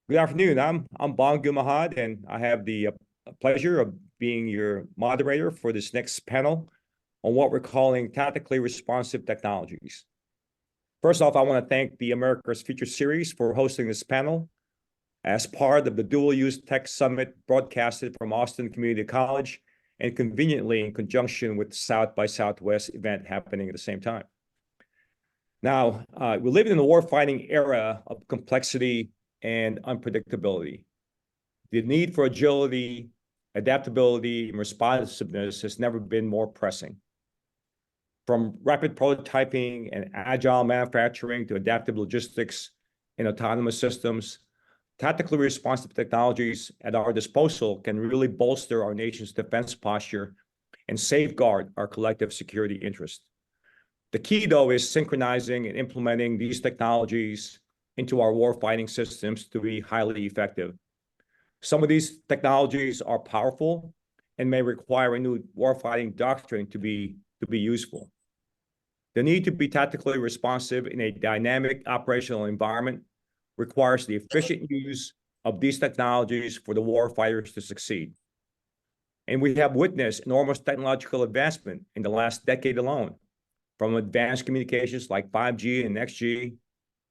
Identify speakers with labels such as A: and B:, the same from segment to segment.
A: Good afternoon. I'm Bong Gumahad, and I have the pleasure of being your moderator for this next panel on what we're calling tactically responsive technologies. First off, I want to thank the America's Future Series for hosting this panel as part of the Dual Use Tech Summit broadcasted from Austin Community College and conveniently in conjunction with the South by Southwest event happening at the same time. Now, we live in the warfighting era of complexity and unpredictability. The need for agility, adaptability, and responsiveness has never been more pressing. From rapid prototyping and agile manufacturing to adaptive logistics and autonomous systems, tactically responsive technologies at our disposal can really bolster our nation's defense posture and safeguard our collective security interests. The key, though, is synchronizing and implementing these technologies into our warfighting systems to be highly effective. Some of these technologies are powerful and may require a new warfighting doctrine to be useful. The need to be tactically responsive in a dynamic operational environment requires the efficient use of these technologies for the warfighters to succeed. And we have witnessed enormous technological advancement in the last decade alone, from advanced communications like 5G and XG,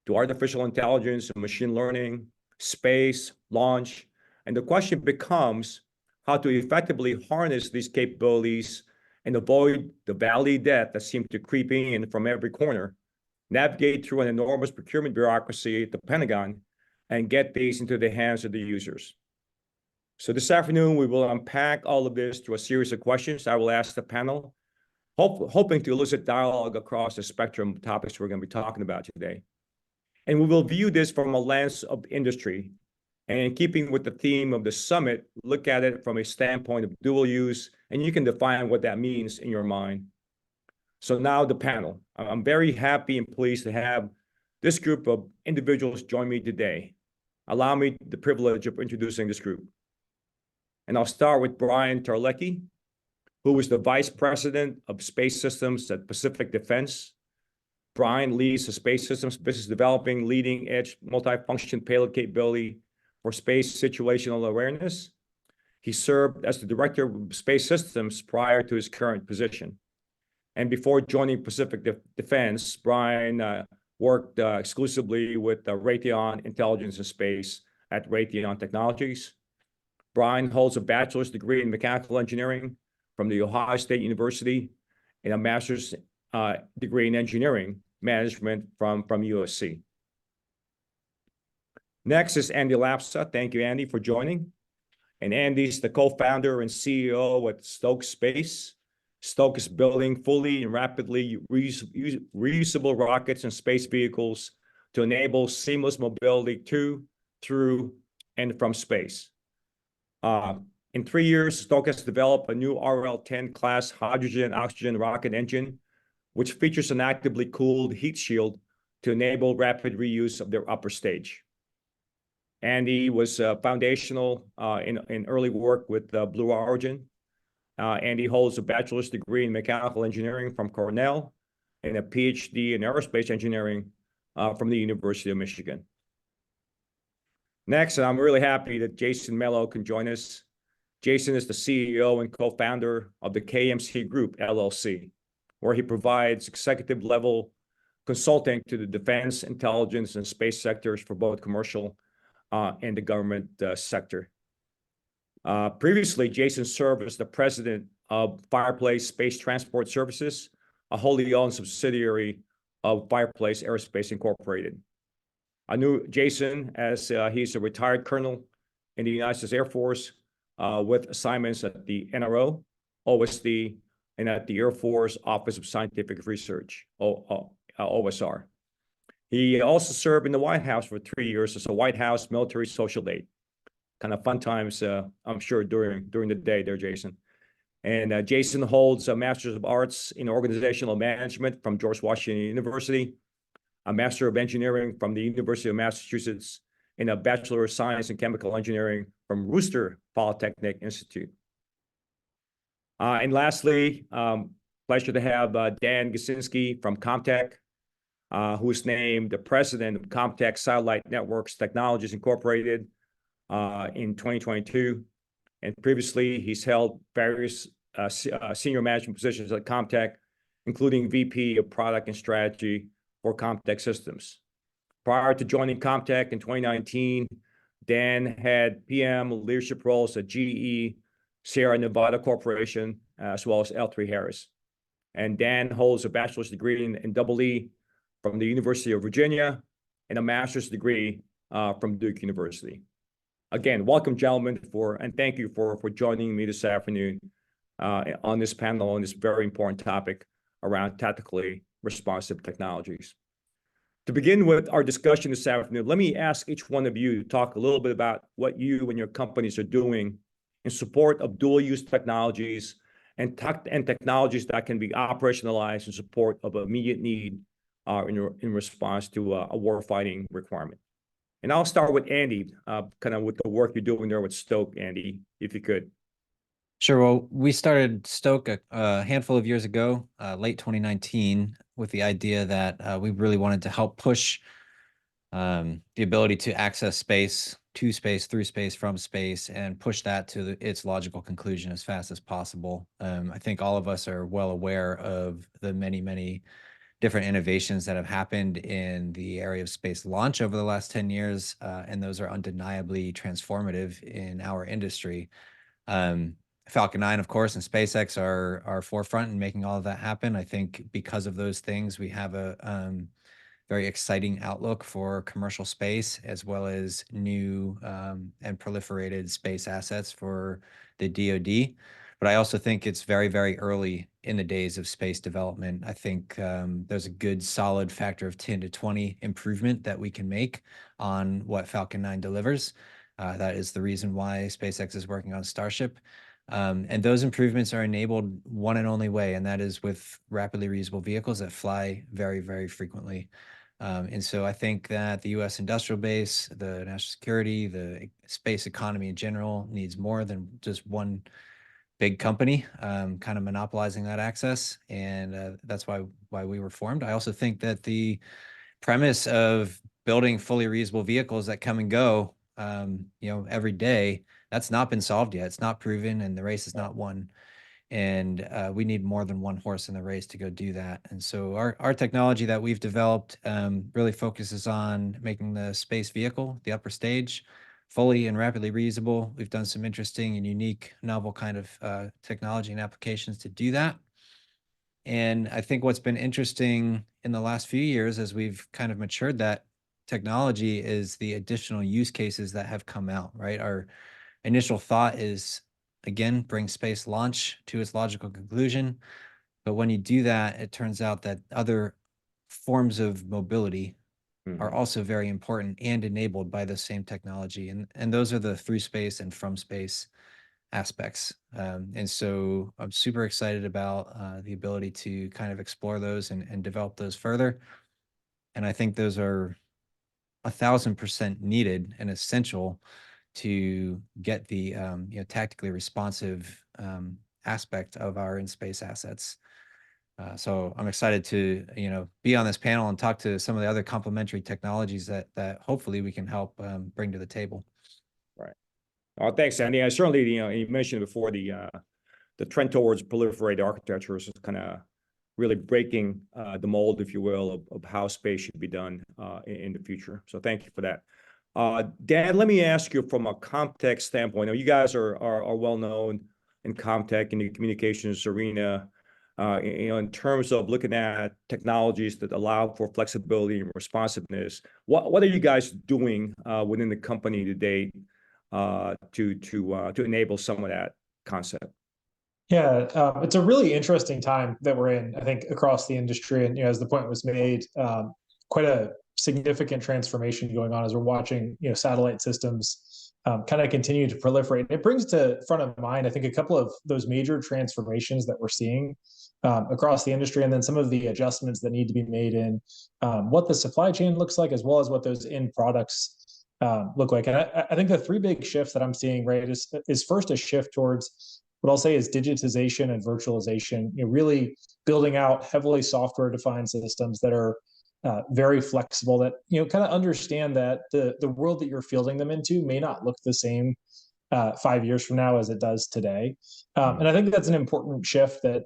A: to artificial intelligence and machine learning, space, launch, and the question becomes how to effectively harness these capabilities and avoid the valley of death that seems to creep in from every corner, navigate through an enormous procurement bureaucracy at the Pentagon, and get these into the hands of the users. So this afternoon, we will unpack all of this through a series of questions I will ask the panel, hoping to elicit dialogue across the spectrum of topics we're going to be talking about today. And we will view this from a lens of industry. And in keeping with the theme of the summit, look at it from a standpoint of dual use, and you can define what that means in your mind. So now the panel. I'm very happy and pleased to have this group of individuals join me today. Allow me the privilege of introducing this group. And I'll start with Bryan Terlecky, who is the Vice President of Space Systems at Pacific Defense. Bryan leads the Space Systems business, developing leading-edge multifunction payload capability for space situational awareness. He served as the Director of Space Systems prior to his current position. And before joining Pacific Defense, Bryan worked exclusively with Raytheon Intelligence and Space at Raytheon Technologies. Bryan holds a bachelor's degree in mechanical engineering from the Ohio State University and a master's degree in engineering management from USC. Next is Andy Lapsa. Thank you, Andy, for joining. And Andy's the co-founder and CEO at Stoke Space. Stoke is building fully and rapidly reusable rockets and space vehicles to enable seamless mobility to, through, and from space. In 3 years, Stoke has developed a new RL-10 class hydrogen-oxygen rocket engine, which features an actively cooled heat shield to enable rapid reuse of their upper stage. Andy was foundational in early work with Blue Origin. Andy holds a bachelor's degree in mechanical engineering from Cornell and a PhD in aerospace engineering from the University of Michigan. Next, and I'm really happy that Jason Mellow can join us. Jason is the CEO and co-founder of the KMC Group, LLC, where he provides executive-level consulting to the defense, intelligence, and space sectors for both commercial and the government sector. Previously, Jason served as the president of Fireplace Space Transport Services, a wholly owned subsidiary of Fireplace Aerospace Incorporated. I knew Jason as he's a retired colonel in the United States Air Force with assignments at the NRO, OSD, and at the Air Force Office of Scientific Research, OSR. He also served in the White House for 3 years as a White House military social aide. Kind of fun times, I'm sure, during the day there, Jason. And Jason holds a Master's of Arts in Organizational Management from George Washington University, a Master of Engineering from the University of Massachusetts, and a Bachelor of Science in Chemical Engineering from Worcester Polytechnic Institute. And lastly, pleasure to have Dan Gizinski from Comtech. who was named the president of Comtech Satellite Networks Technologies Incorporated in 2022. And previously, he's held various senior management positions at Comtech, including VP of Product and Strategy for Comtech Systems. Prior to joining Comtech in 2019, Dan had PM leadership roles at GE, Sierra Nevada Corporation, as well as L3Harris. And Dan holds a bachelor's degree in EE from the University of Virginia and a master's degree from Duke University. Again, welcome, gentlemen, and thank you for joining me this afternoon on this panel on this very important topic around tactically responsive technologies. To begin with our discussion this afternoon, let me ask each one of you to talk a little bit about what you and your companies are doing in support of dual-use technologies and technologies that can be operationalized in support of immediate need in response to a warfighting requirement. And I'll start with Andy, kind of with the work you're doing there with Stoke, Andy, if you could.
B: Sure. Well, we started Stoke a handful of years ago, late 2019, with the idea that we really wanted to help push the ability to access space, to space, through space, from space, and push that to its logical conclusion as fast as possible. I think all of us are well aware of the many, many different innovations that have happened in the area of space launch over the last 10 years, and those are undeniably transformative in our industry. Falcon 9, of course, and SpaceX are forefront in making all of that happen. I think because of those things, we have a very exciting outlook for commercial space, as well as new and proliferated space assets for the DoD. But I also think it's very, very early in the days of space development. I think there's a good solid factor of 10 to 20 improvement that we can make on what Falcon 9 delivers. That is the reason why SpaceX is working on Starship. And those improvements are enabled one and only way, and that is with rapidly reusable vehicles that fly very, very frequently. And so I think that the U.S. industrial base, the national security, the space economy in general needs more than just one big company kind of monopolizing that access. And that's why we were formed. I also think that the premise of building fully reusable vehicles that come and go every day, that's not been solved yet. It's not proven, and the race is not won. And we need more than one horse in the race to go do that. And so our technology that we've developed really focuses on making the space vehicle, the upper stage, fully and rapidly reusable. We've done some interesting and unique, novel kind of technology and applications to do that. And I think what's been interesting in the last few years as we've kind of matured that technology is the additional use cases that have come out, right? Our initial thought is, again, bring space launch to its logical conclusion. But when you do that, it turns out that other forms of mobility are also very important and enabled by the same technology. And those are the through space and from space aspects. And so I'm super excited about the ability to kind of explore those and develop those further. And I think those are 1,000% needed and essential to get the tactically responsive aspect of our in-space assets. So I'm excited to be on this panel and talk to some of the other complementary technologies that hopefully we can help bring to the table.
A: Right. Oh, thanks, Andy. I certainly you mentioned before the trend towards proliferated architectures is kind of really breaking the mold, if you will, of how space should be done in the future. So thank you for that. Dan, let me ask you from a Comtech standpoint. Now, you guys are well known in Comtech in the communications arena, in terms of looking at technologies that allow for flexibility and responsiveness. What are you guys doing within the company today to enable some of that concept?
C: Yeah, it's a really interesting time that we're in, I think, across the industry. And as the point was made, quite a significant transformation going on as we're watching, satellite systems kind of continue to proliferate. It brings to front of mind, I think, a couple of those major transformations that we're seeing across the industry, and then some of the adjustments that need to be made in what the supply chain looks like, as well as what those end products look like. And I think the three big shifts that I'm seeing, right, is first a shift towards what I'll say is digitization and virtualization, really building out heavily software-defined systems that are very flexible, that kind of understand that the world that you're fielding them into may not look the same 5 years from now as it does today. And I think that's an important shift that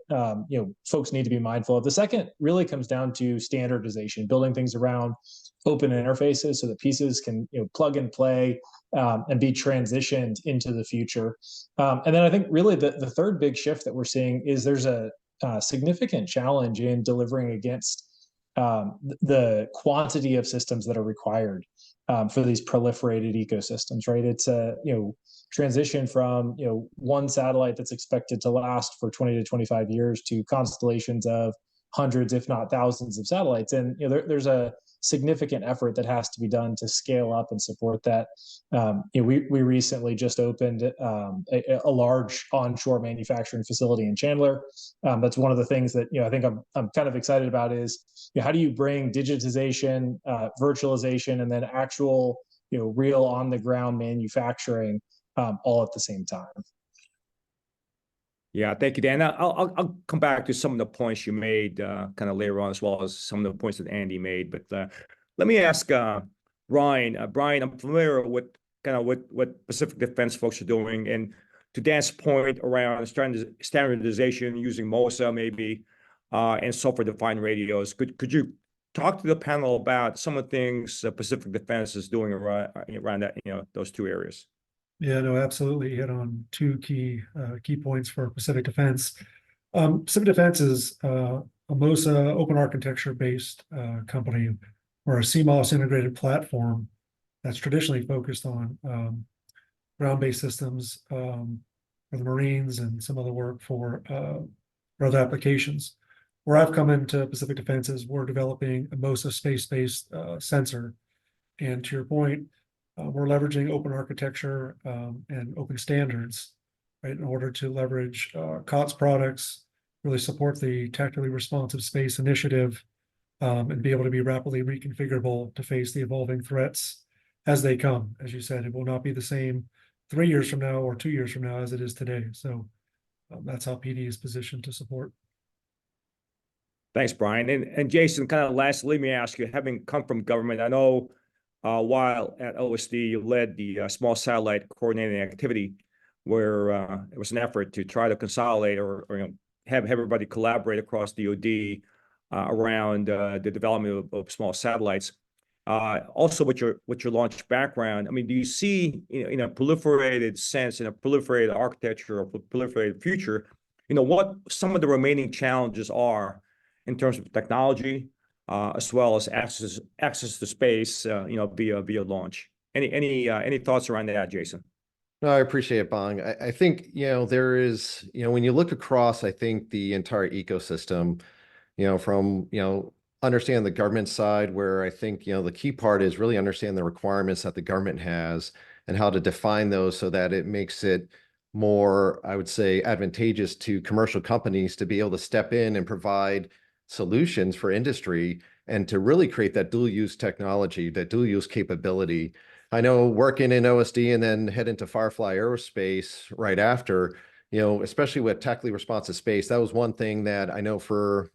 C: folks need to be mindful of. The second really comes down to standardization, building things around open interfaces so that pieces can plug and play and be transitioned into the future. And then I think really the third big shift that we're seeing is there's a significant challenge in delivering against the quantity of systems that are required for these proliferated ecosystems, right? It's a transition from one satellite that's expected to last for 20 to 25 years to constellations of hundreds, if not thousands, of satellites. And there's a significant effort that has to be done to scale up and support that. We recently just opened a large onshore manufacturing facility in Chandler. That's one of the things that I think I'm kind of excited about is how do you bring digitization, virtualization, and then actual real on the ground manufacturing all at the same time.
A: Yeah, thank you, Dan. I'll come back to some of the points you made kind of later on, as well as some of the points that Andy made. But let me ask Bryan. Bryan, I'm familiar with kind of what Pacific Defense folks are doing, and to Dan's point around standardization using MOSA maybe and software-defined radios. Could you talk to the panel about some of the things Pacific Defense is doing around that those two areas?
D: Yeah, no, absolutely. You hit on two key points for Pacific Defense. Pacific Defense is a MOSA open architecture based company, or a CMOS integrated platform that's traditionally focused on ground-based systems for the Marines and some other work for other applications. Where I've come into Pacific Defense is we're developing a MOSA space-based sensor. And to your point, we're leveraging open architecture and open standards, right, in order to leverage COTS products, really support the tactically responsive space initiative, and be able to be rapidly reconfigurable to face the evolving threats as they come. As you said, it will not be the same 3 years from now or 2 years from now as it is today. So that's how PD is positioned to support.
A: Thanks, Bryan. And Jason, kind of lastly, let me ask you, having come from government, I know while at OSD, you led the small satellite coordinating activity, where it was an effort to try to consolidate or have everybody collaborate across DoD around the development of small satellites. Also, with your launch background, I mean, do you see in a proliferated sense, in a proliferated architecture or proliferated future, what some of the remaining challenges are in terms of technology, as well as access to space, via launch? Any thoughts around that, Jason?
E: No, I appreciate it, Bong. I think there is when you look across, I think the entire ecosystem, from understand the government side, where I think the key part is really understand the requirements that the government has and how to define those so that it makes it more, I would say, advantageous to commercial companies to be able to step in and provide solutions for industry and to really create that dual use technology, that dual use capability. I know working in OSD and then head into Firefly Aerospace right after, especially with tactically responsive space, that was one thing that I know for,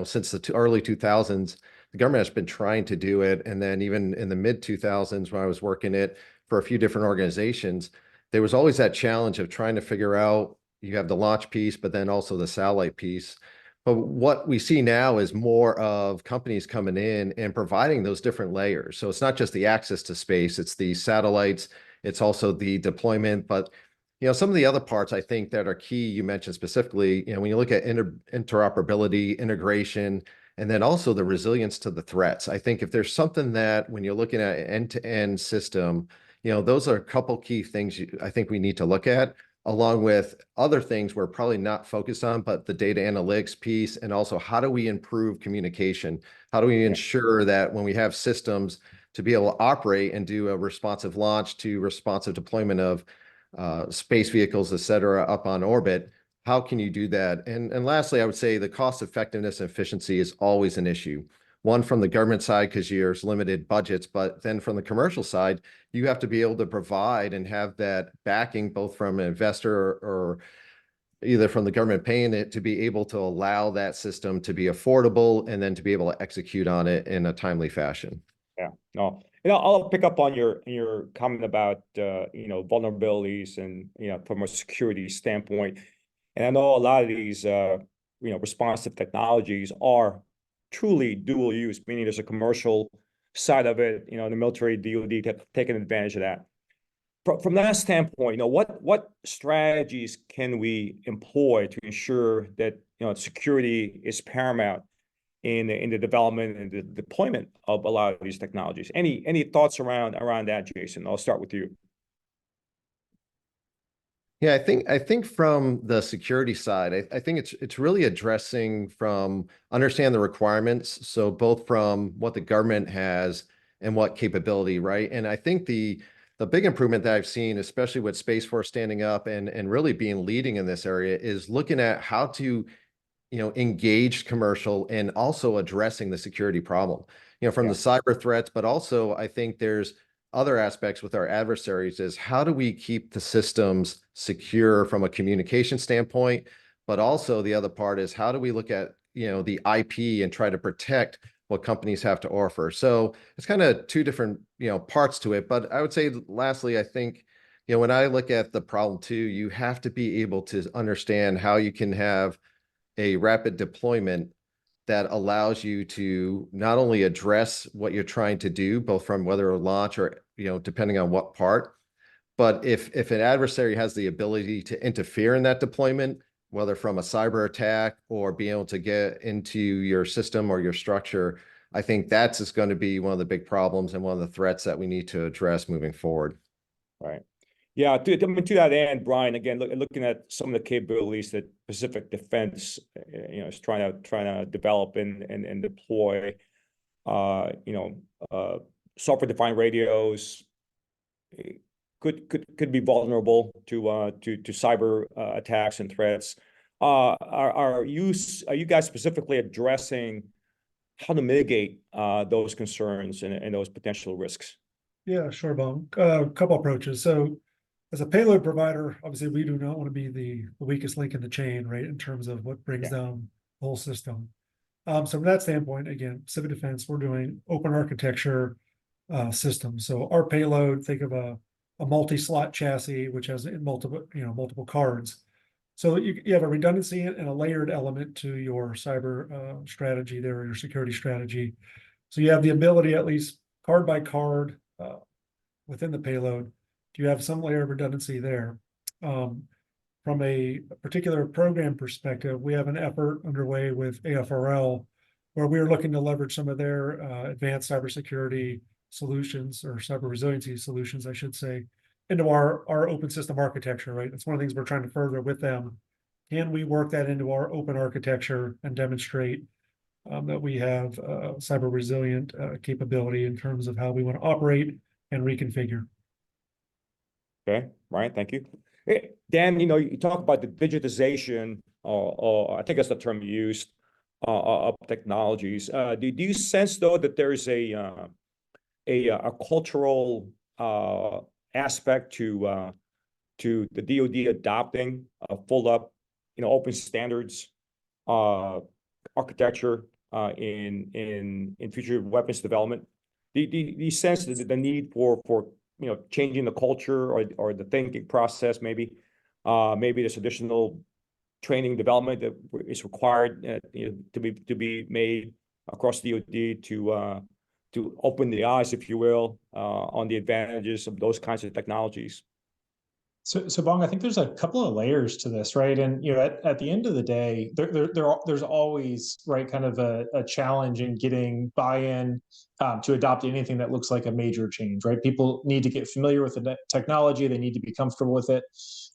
E: since the early 2000s, the government has been trying to do it. And then even in the mid 2000s, when I was working it for a few different organizations, there was always that challenge of trying to figure out, you have the launch piece, but then also the satellite piece. But what we see now is more of companies coming in and providing those different layers. So it's not just the access to space, it's the satellites, it's also the deployment. But some of the other parts I think that are key, you mentioned specifically, when you look at interoperability, integration, and then also the resilience to the threats. I think if there's something that when you're looking at an end-to-end system, those are a couple key things I think we need to look at, along with other things we're probably not focused on, but the data analytics piece, and also how do we improve communication? How do we ensure that when we have systems to be able to operate and do a responsive launch to responsive deployment of space vehicles, et cetera, up on orbit, how can you do that? And lastly, I would say the cost effectiveness and efficiency is always an issue. One, from the government side, because there's limited budgets, but then from the commercial side, you have to be able to provide and have that backing both from an investor or either from the government paying it to be able to allow that system to be affordable and then to be able to execute on it in a timely fashion.
A: Yeah, no, I'll pick up on your comment about vulnerabilities and from a security standpoint. And I know a lot of these responsive technologies are truly dual use, meaning there's a commercial side of it, the military DoD taking advantage of that. From that standpoint, what strategies can we employ to ensure that security is paramount in the development and the deployment of a lot of these technologies? Any thoughts around that, Jason? I'll start with you.
E: Yeah, I think from the security side, I think it's really addressing from understand the requirements. So both from what the government has and what capability, right? And I think the big improvement that I've seen, especially with Space Force standing up and really being leading in this area, is looking at how to engage commercial and also addressing the security problem, from the cyber threats, but also I think there's other aspects with our adversaries is how do we keep the systems secure from a communication standpoint, but also the other part is how do we look at, the IP and try to protect what companies have to offer. So it's kind of two different, parts to it. But I would say lastly, I think, when I look at the problem too, you have to be able to understand how you can have a rapid deployment that allows you to not only address what you're trying to do, both from whether a launch or, depending on what part, but if an adversary has the ability to interfere in that deployment, whether from a cyber attack or being able to get into your system or your structure, I think that's just going to be one of the big problems and one of the threats that we need to address moving forward.
A: Right. Yeah, to that end, Bryan, again, looking at some of the capabilities that Pacific Defense, is trying to develop and deploy, software-defined radios could be vulnerable to cyber attacks and threats. Are you guys specifically addressing how to mitigate those concerns and those potential risks?
D: Yeah, sure, Bong. A couple approaches. So as a payload provider, obviously we do not want to be the weakest link in the chain, right, in terms of what brings down the whole system. So from that standpoint, again, Pacific Defense, we're doing open architecture systems. So our payload, think of a multi-slot chassis, which has multiple cards. So you have a redundancy and a layered element to your cyber strategy there, or your security strategy. So you have the ability, at least card by card within the payload, do you have some layer of redundancy there? From a particular program perspective, we have an effort underway with AFRL where we are looking to leverage some of their advanced cybersecurity solutions, or cyber resiliency solutions, I should say, into our open system architecture, right? That's one of the things we're trying to further with them. Can we work that into our open architecture and demonstrate that we have cyber resilient capability in terms of how we want to operate and reconfigure?
A: Okay, Bryan, thank you. Hey, Dan, you talk about the digitization, or I think that's the term you used, of technologies. Do you sense though that there's a cultural aspect to the DoD adopting a full up, open standards architecture in future weapons development? Do you sense the need for changing the culture or the thinking process? Maybe there's additional training development that is required to be made across DoD to open the eyes, if you will, on the advantages of those kinds of technologies.
C: So Bong, I think there's a couple of layers to this, right? And at the end of the day, there's always, right, kind of a challenge in getting buy-in to adopt anything that looks like a major change, right? People need to get familiar with the technology, they need to be comfortable with it.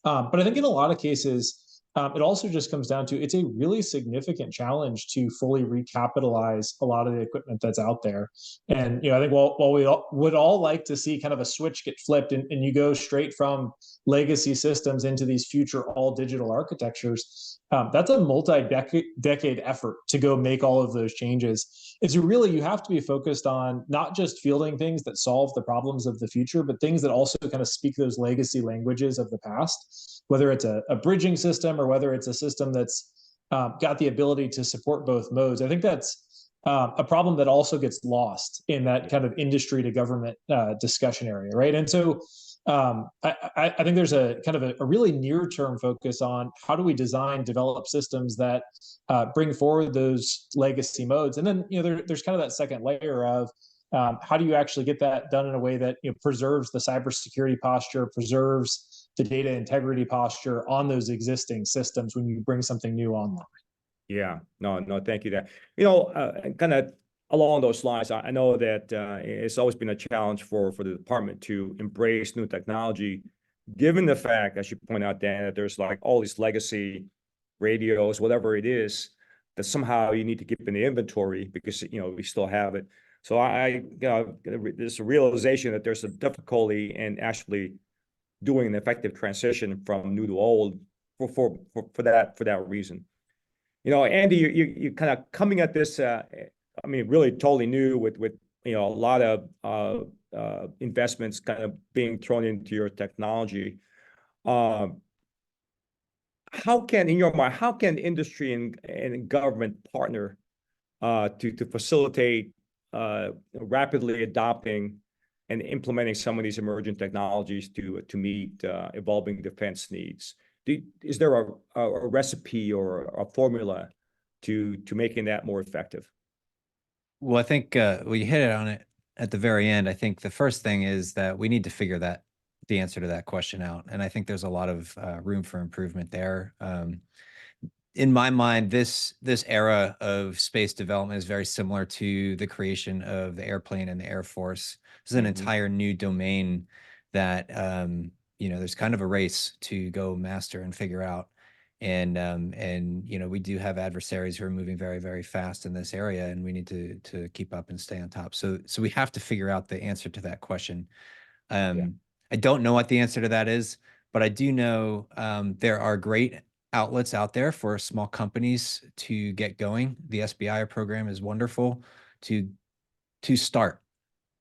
C: But I think in a lot of cases, it also just comes down to, it's a really significant challenge to fully recapitalize a lot of the equipment that's out there. And I think while we would all like to see kind of a switch get flipped and you go straight from legacy systems into these future all digital architectures, That's a multi-decade effort to go make all of those changes. You have to be focused on not just fielding things that solve the problems of the future, but things that also kind of speak those legacy languages of the past, whether it's a bridging system or whether it's a system that's got the ability to support both modes. I think that's a problem that also gets lost in that kind of industry to government discussion area, right? And so I think there's a kind of a really near-term focus on how do we design, develop systems that bring forward those legacy modes, and then there's kind of that second layer of how do you actually get that done in a way that preserves the cybersecurity posture, preserves the data integrity posture on those existing systems when you bring something new online.
A: Yeah, no, thank you. That kind of along those lines, I know that it's always been a challenge for the department to embrace new technology, given the fact, as you point out, Dan, that there's like all these legacy radios, whatever it is, that somehow you need to keep in the inventory because we still have it. So there's a realization that there's a difficulty in actually doing an effective transition from new to old for that reason. Andy, you kind of coming at this. I mean, really totally new with a lot of investments kind of being thrown into your technology. How can, in your mind, how can industry and government partner to facilitate rapidly adopting and implementing some of these emerging technologies to meet evolving defense needs? Is there a recipe or a formula to making that more effective?
B: Well, I think you hit it on it at the very end. I think the first thing is that we need to figure the answer to that question out. And I think there's a lot of room for improvement there. In my mind, this era of space development is very similar to the creation of the airplane and the Air Force. This is an entire new domain that there's kind of a race to go master and figure out. And we do have adversaries who are moving very, very fast in this area, and we need to keep up and stay on top. So we have to figure out the answer to that question. I don't know what the answer to that is, but I do know there are great outlets out there for small companies to get going. The SBI program is wonderful to start.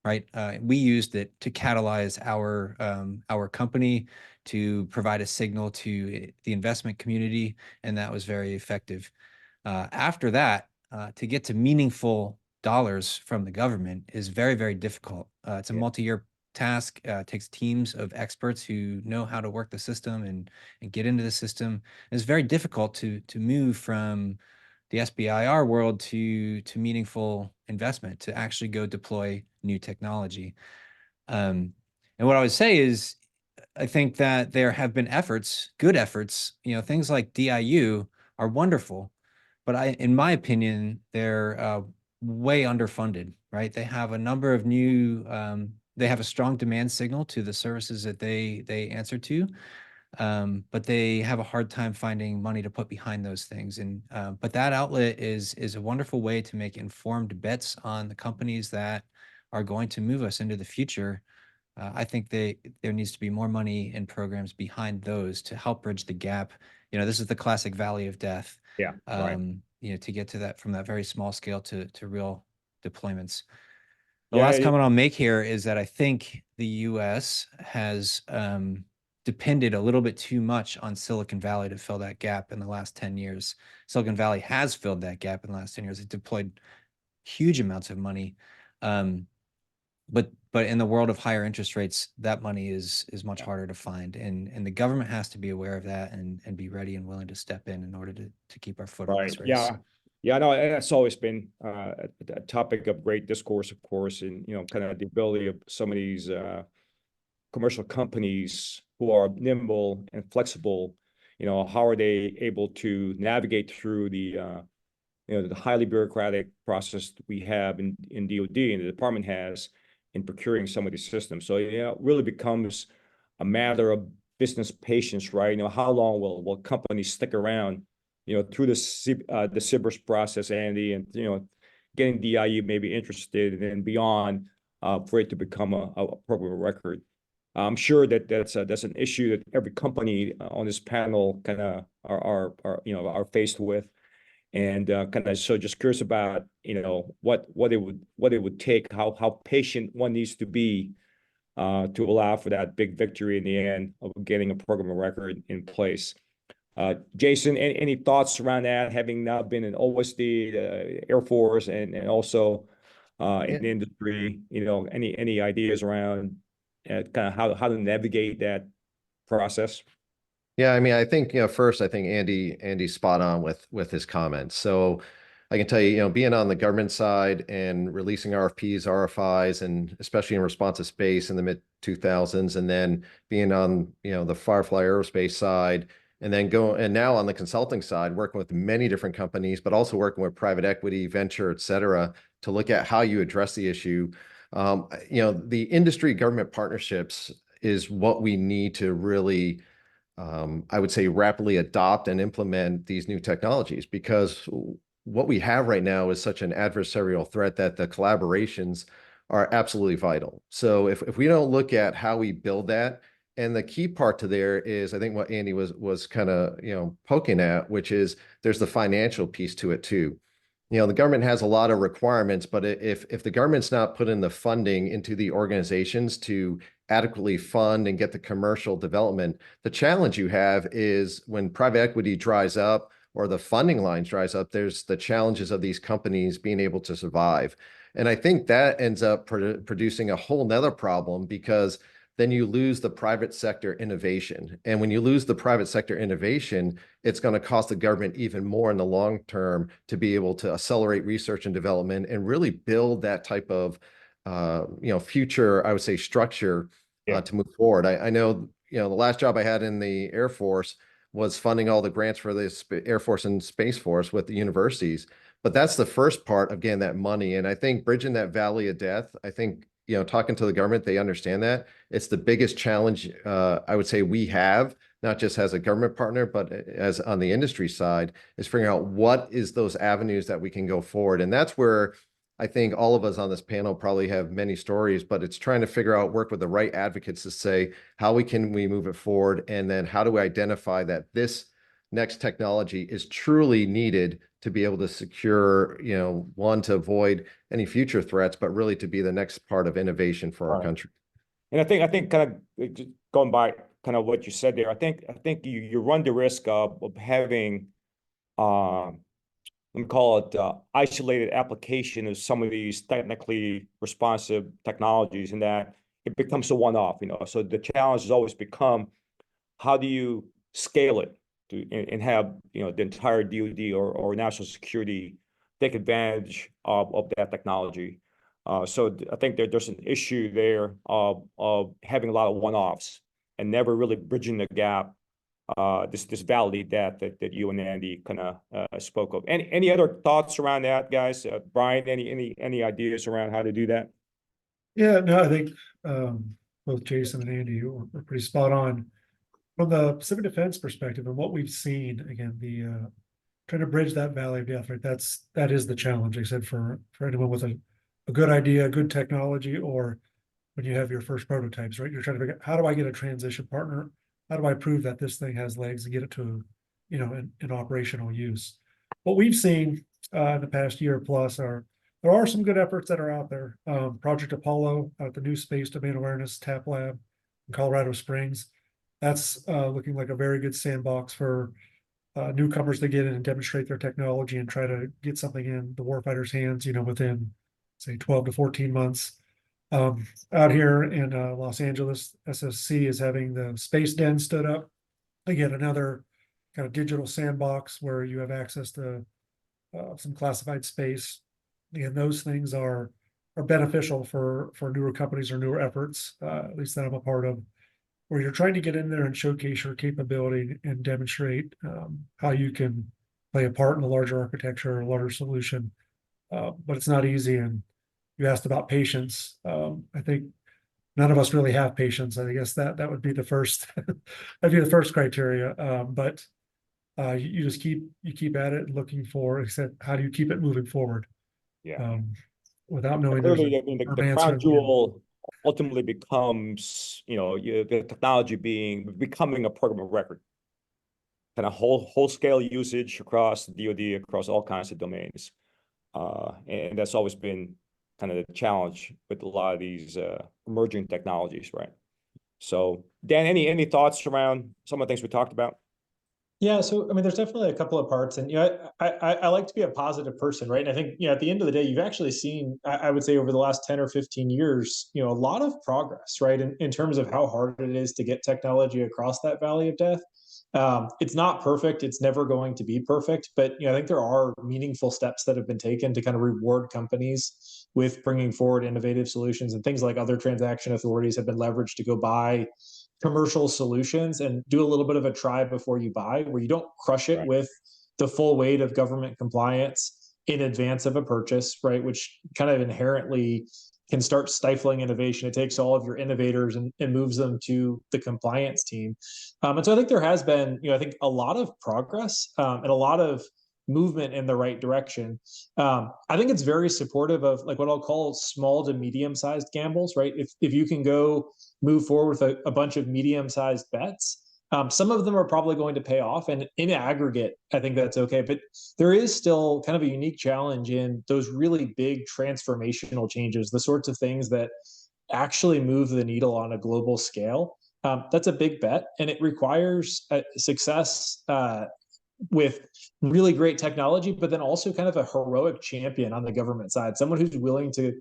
B: Right, we used it to catalyze our company, to provide a signal to the investment community, and that was very effective. After that, to get to meaningful dollars from the government is very, very difficult. It's a multi-year task. It takes teams of experts who know how to work the system and get into the system. It's very difficult to move from the SBIR world to meaningful investment, to actually go deploy new technology. And what I would say is, I think that there have been efforts, good efforts, things like DIU are wonderful, but in my opinion, they're way underfunded, right? They have a number of new, they have a strong demand signal to the services that they answer to. But they have a hard time finding money to put behind those things. And but that outlet is a wonderful way to make informed bets on the companies that are going to move us into the future. I think there needs to be more money and programs behind those to help bridge the gap. This is the classic valley of death.
A: Yeah, right.
B: To get to that, from that very small scale to real deployments. The last comment I'll make here is that I think the U.S. has depended a little bit too much on Silicon Valley to fill that gap in the last 10 years. Silicon Valley has filled that gap in the last 10 years. It deployed huge amounts of money. But in the world of higher interest rates, that money is much harder to find. And the government has to be aware of that and be ready and willing to step in order to keep our foot on this race.
A: Yeah, no, that's always been a topic of great discourse, of course, and kind of the ability of some of these commercial companies who are nimble and flexible. How are they able to navigate through the highly bureaucratic process that we have in DoD and the department has in procuring some of these systems. So it really becomes a matter of business patience, right? How long will companies stick around, through the CBIRS process, Andy, and getting DIU maybe interested and then beyond for it to become a program of record. I'm sure that that's an issue that every company on this panel kind of are faced with. And kind of so just curious about, what it would take, how patient one needs to be to allow for that big victory in the end of getting a program of record in place. Jason, any thoughts around that, having now been in OSD, Air Force, and also in the industry, any ideas around kind of how to navigate that process?
E: Yeah, I mean, I think, first, I think Andy's spot on with his comments. So I can tell you, being on the government side and releasing RFPs, RFIs, and especially in responsive space in the mid 2000s, and then being on, the Firefly Aerospace side, and then now on the consulting side, working with many different companies, but also working with private equity, venture, et cetera, to look at how you address the issue. The industry government partnerships is what we need to really, I would say, rapidly adopt and implement these new technologies, because what we have right now is such an adversarial threat that the collaborations are absolutely vital. So if we don't look at how we build that, and the key part to there is, I think what Andy was kind of, poking at, which is there's the financial piece to it too. The government has a lot of requirements, but if the government's not putting the funding into the organizations to adequately fund and get the commercial development, the challenge you have is when private equity dries up or the funding lines dries up, there's the challenges of these companies being able to survive. And I think that ends up producing a whole nother problem, because then you lose the private sector innovation. And when you lose the private sector innovation, it's going to cost the government even more in the long term to be able to accelerate research and development and really build that type of future, I would say, structure to move forward. I know, the last job I had in the Air Force was funding all the grants for the Air Force and Space Force with the universities. But that's the first part of getting that money. And I think bridging that valley of death, I think, talking to the government, they understand that. It's the biggest challenge, I would say, we have, not just as a government partner, but as on the industry side, is figuring out what is those avenues that we can go forward. And that's where I think all of us on this panel probably have many stories, but it's trying to figure out, work with the right advocates to say, how we move it forward? And then how do we identify that this next technology is truly needed to be able to secure, one, to avoid any future threats, but really to be the next part of innovation for our country.
A: And I think kind of just going by kind of what you said there, I think you run the risk of having let me call it isolated application of some of these technically responsive technologies, and that it becomes a one-off, So the challenge has always become, how do you scale it and have, the entire DoD or national security take advantage of that technology? So I think there's an issue there of having a lot of one-offs and never really bridging the gap. This valley that you and Andy kind of spoke of. Any other thoughts around that, guys? Bryan, any ideas around how to do that?
D: Yeah, no, I think both Jason and Andy were pretty spot on. From the Pacific Defense perspective and what we've seen, again, the trying to bridge that valley of death, right? That is the challenge. Like I said, for anyone with a good idea, good technology, or when you have your first prototypes, right? You're trying to figure out, how do I get a transition partner? How do I prove that this thing has legs and get it to, in operational use? What we've seen in the past year plus there are some good efforts that are out there. Project Apollo at the new Space Domain Awareness TAP Lab in Colorado Springs. That's looking like a very good sandbox for newcomers to get in and demonstrate their technology and try to get something in the warfighter's hands, within, say, 12 to 14 months. Out here in Los Angeles, SSC is having the Space Den stood up. Again, another kind of digital sandbox where you have access to some classified space. Again, those things are beneficial for newer companies or newer efforts, at least that I'm a part of, where you're trying to get in there and showcase your capability and demonstrate how you can play a part in a larger architecture or a larger solution. But it's not easy. And you asked about patience. I think none of us really have patience. I guess that would be the first, that'd be the first criteria. But you just keep at it, looking for, like I said, how do you keep it moving forward?
A: Yeah.
D: Without knowing
A: clearly, I mean, the crown jewel ultimately becomes, the technology becoming a program of record, kind of whole scale usage across the DoD, across all kinds of domains. And that's always been kind of the challenge with a lot of these emerging technologies, right? So, Dan, any thoughts around some of the things we talked about?
C: Yeah, so I mean, there's definitely a couple of parts, and I like to be a positive person, right? And I think at the end of the day, you've actually seen, I would say, over the last 10 or 15 years, a lot of progress, right, in terms of how hard it is to get technology across that valley of death. It's not perfect; it's never going to be perfect, but I think there are meaningful steps that have been taken to kind of reward companies with bringing forward innovative solutions, and things like other transaction authorities have been leveraged to go buy commercial solutions and do a little bit of a try before you buy, where you don't crush it
A: Right.
C: with the full weight of government compliance in advance of a purchase, right? Which kind of inherently can start stifling innovation. It takes all of your innovators and moves them to the compliance team. And so I think there has been, I think a lot of progress and a lot of movement in the right direction. I think it's very supportive of like what I'll call small to medium-sized gambles, right? If you can go move forward with a bunch of medium-sized bets, some of them are probably going to pay off, and in aggregate, I think that's okay. But there is still kind of a unique challenge in those really big transformational changes, the sorts of things that actually move the needle on a global scale. That's a big bet, and it requires success with really great technology, but then also kind of a heroic champion on the government side, someone who's willing to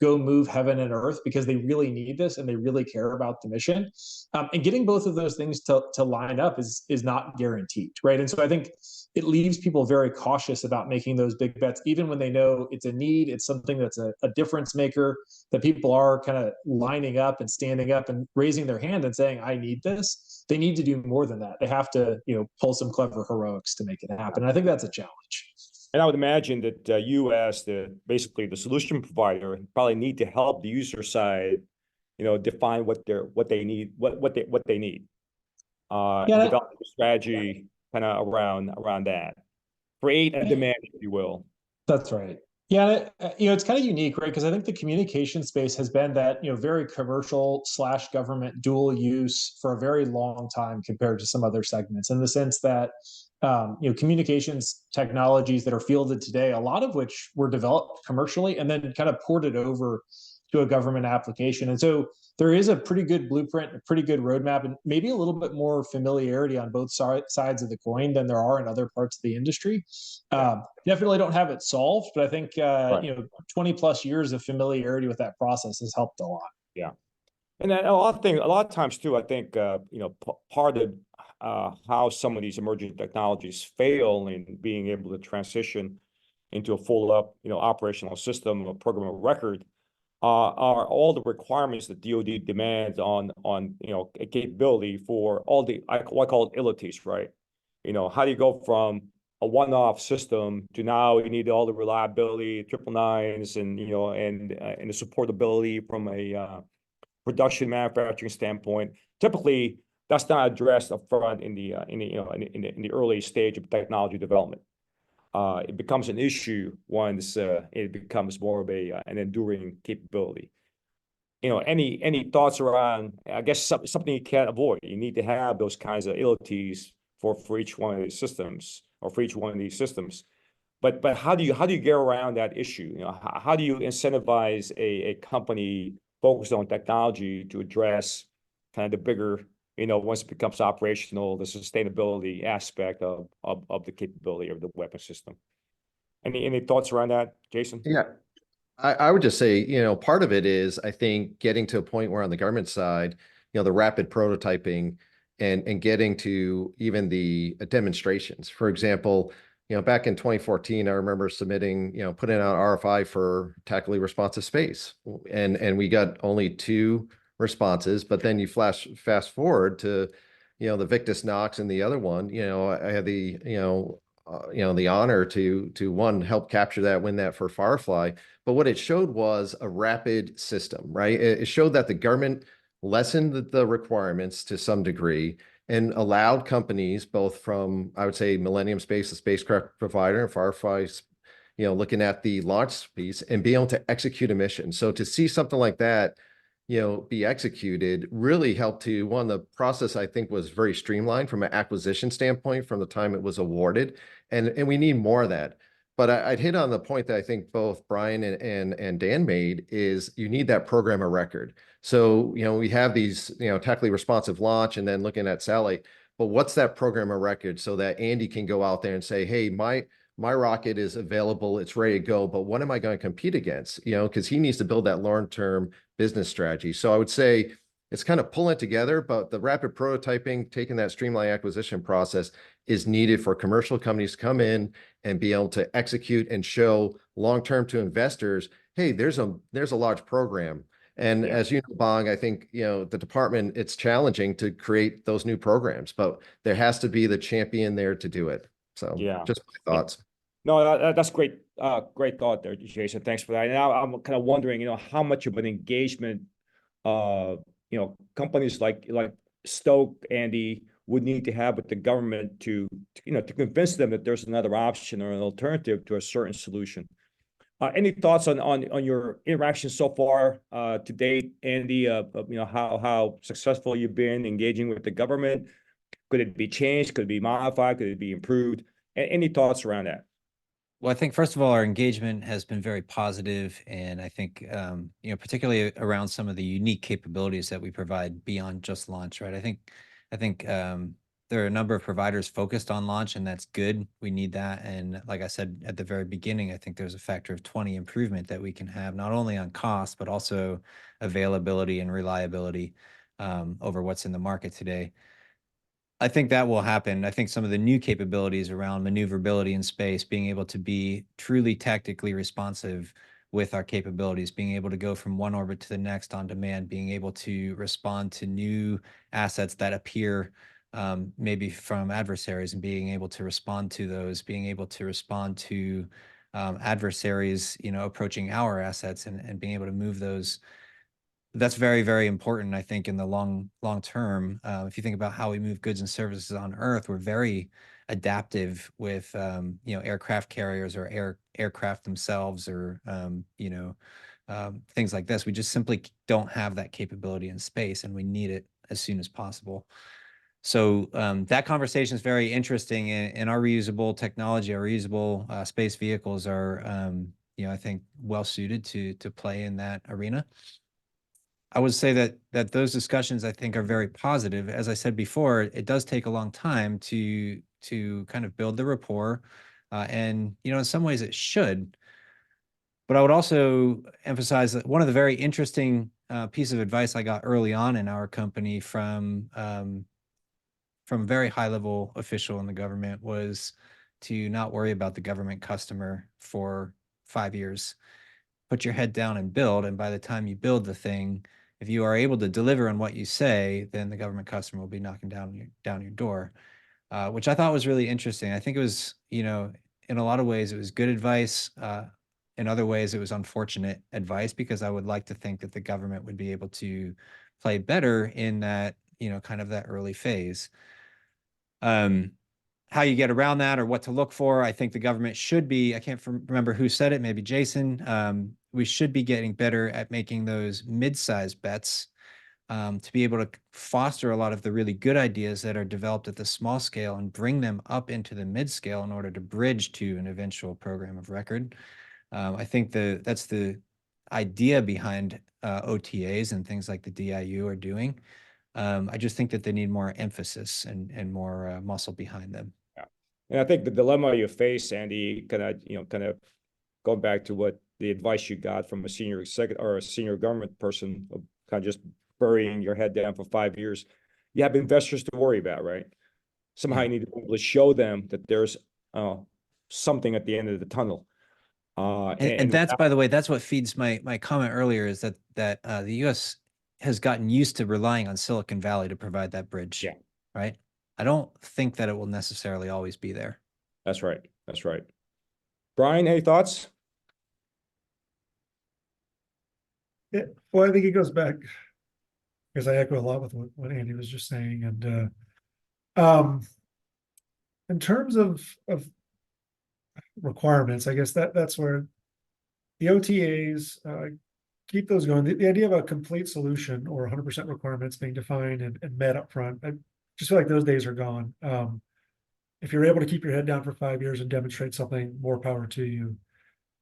C: go move heaven and earth because they really need this and they really care about the mission. And getting both of those things to line up is not guaranteed, right? And so I think it leaves people very cautious about making those big bets, even when they know it's a need, it's something that's a difference maker, that people are kind of lining up and standing up and raising their hand and saying, I need this. They need to do more than that. They have to, pull some clever heroics to make it happen. And I think that's a challenge.
A: And I would imagine that you, as basically the solution provider, probably need to help the user side, define what they need, what they need, and develop a strategy kind of around that, create a demand, if you will.
C: That's right. Yeah, it's kind of unique, right? Because I think the communication space has been that, very commercial / government dual use for a very long time compared to some other segments, in the sense that, communications technologies that are fielded today, a lot of which were developed commercially and then kind of ported over to a government application. And so there is a pretty good blueprint, a pretty good roadmap, and maybe a little bit more familiarity on both sides of the coin than there are in other parts of the industry. Definitely don't have it solved, but I think 20 plus years of familiarity with that process has helped a lot.
A: Yeah, and a lot of times too, I think part of how some of these emerging technologies fail in being able to transition into a full up operational system, a program of record, are all the requirements that DoD demands on a capability for all the what I call it entities, right? How do you go from a one-off system to now you need all the reliability, 999s, and and the supportability from a production manufacturing standpoint? Typically, that's not addressed up front in the early stage of technology development. It becomes an issue once it becomes more of an enduring capability. Any thoughts around? I guess something you can't avoid. You need to have those kinds of entities for each one of these systems, or for each one of these systems. But how do you get around that issue? How do you incentivize a company focused on technology to address kind of the bigger, once it becomes operational, the sustainability aspect of the capability of the weapon system? Any thoughts around that, Jason?
E: Yeah, I would just say, part of it is, I think, getting to a point where on the government side, the rapid prototyping and getting to even the demonstrations. For example, back in 2014, I remember submitting, putting out RFI for tactically responsive space, and we got only 2 responses. But then you fast forward to, the Victus Nox and the other one. I had the the honor to one, help capture that, win that for Firefly. But what it showed was a rapid system, right? It showed that the government lessened the requirements to some degree and allowed companies, both from, I would say, Millennium Space, the spacecraft provider, and Firefly, looking at the launch piece, and be able to execute a mission. So to see something like that, be executed really helped to, one, the process I think was very streamlined from an acquisition standpoint from the time it was awarded. And we need more of that. But I'd hit on the point that I think both Bryan and Dan made is you need that program of record. So, we have these, tactically responsive launch and then looking at satellite, but what's that program of record so that Andy can go out there and say, hey, my rocket is available, it's ready to go, but what am I going to compete against? Because he needs to build that long-term business strategy. So I would say it's kind of pulling it together, but the rapid prototyping, taking that streamlined acquisition process is needed for commercial companies to come in and be able to execute and show long-term to investors, hey, there's a large program. And as you know, Bong, I think, the department, it's challenging to create those new programs, but there has to be the champion there to do it. So just my thoughts.
A: No, that's great. Great thought there, Jason. Thanks for that. And now I'm kind of wondering, how much of an engagement, companies like Stoke, Andy, would need to have with the government to convince them that there's another option or an alternative to a certain solution. Any thoughts on your interaction so far to date, Andy? How successful you've been engaging with the government? Could it be changed? Could it be modified? Could it be improved? Any thoughts around that?
B: Well, I think first of all, our engagement has been very positive, and I think particularly around some of the unique capabilities that we provide beyond just launch, right? I think there are a number of providers focused on launch, and that's good. We need that, and like I said at the very beginning, I think there's a factor of 20 improvement that we can have not only on cost but also availability and reliability over what's in the market today. I think that will happen. I think some of the new capabilities around maneuverability in space, being able to be truly tactically responsive with our capabilities, being able to go from one orbit to the next on demand, being able to respond to new assets that appear maybe from adversaries and being able to respond to those, being able to respond to adversaries, approaching our assets and being able to move those. That's very, very important, I think, in the long term. If you think about how we move goods and services on Earth, we're very adaptive with aircraft carriers or aircraft themselves or things like this. We just simply don't have that capability in space, and we need it as soon as possible. So that conversation is very interesting, and our reusable technology, our reusable space vehicles are, I think, well suited to play in that arena. I would say that those discussions, I think, are very positive. As I said before, it does take a long time to kind of build the rapport, and in some ways it should. But I would also emphasize that one of the very interesting pieces of advice I got early on in our company from a very high-level official in the government was to not worry about the government customer for 5 years. Put your head down and build, and by the time you build the thing, if you are able to deliver on what you say, then the government customer will be knocking down your door, which I thought was really interesting. I think it was, in a lot of ways, it was good advice. In other ways, it was unfortunate advice because I would like to think that the government would be able to play better in that, kind of that early phase. How you get around that or what to look for, I think the government should be, I can't remember who said it, maybe Jason, we should be getting better at making those mid-sized bets to be able to foster a lot of the really good ideas that are developed at the small scale and bring them up into the mid-scale in order to bridge to an eventual program of record. I think that's the idea behind OTAs and things like the DIU are doing. I just think that they need more emphasis and more muscle behind them.
A: Yeah. And I think the dilemma you face, Andy, kind of going back to what the advice you got from a senior executive or a senior government person, kind of just burying your head down for 5 years. You have investors to worry about, right? Somehow you need to be able to show them that there's something at the end of the tunnel.
B: And that's, by the way, that's what feeds my comment earlier is that the U.S. has gotten used to relying on Silicon Valley to provide that bridge.
A: Yeah.
B: Right. I don't think that it will necessarily always be there.
A: That's right. That's right. Bryan, any thoughts?
D: Yeah, well, I think it goes back because I echo a lot with what Andy was just saying. And in terms of requirements, I guess that's where the OTAs keep those going. The idea of a complete solution or 100% requirements being defined and met up front, I just feel like those days are gone. If you're able to keep your head down for 5 years and demonstrate something, more power to you.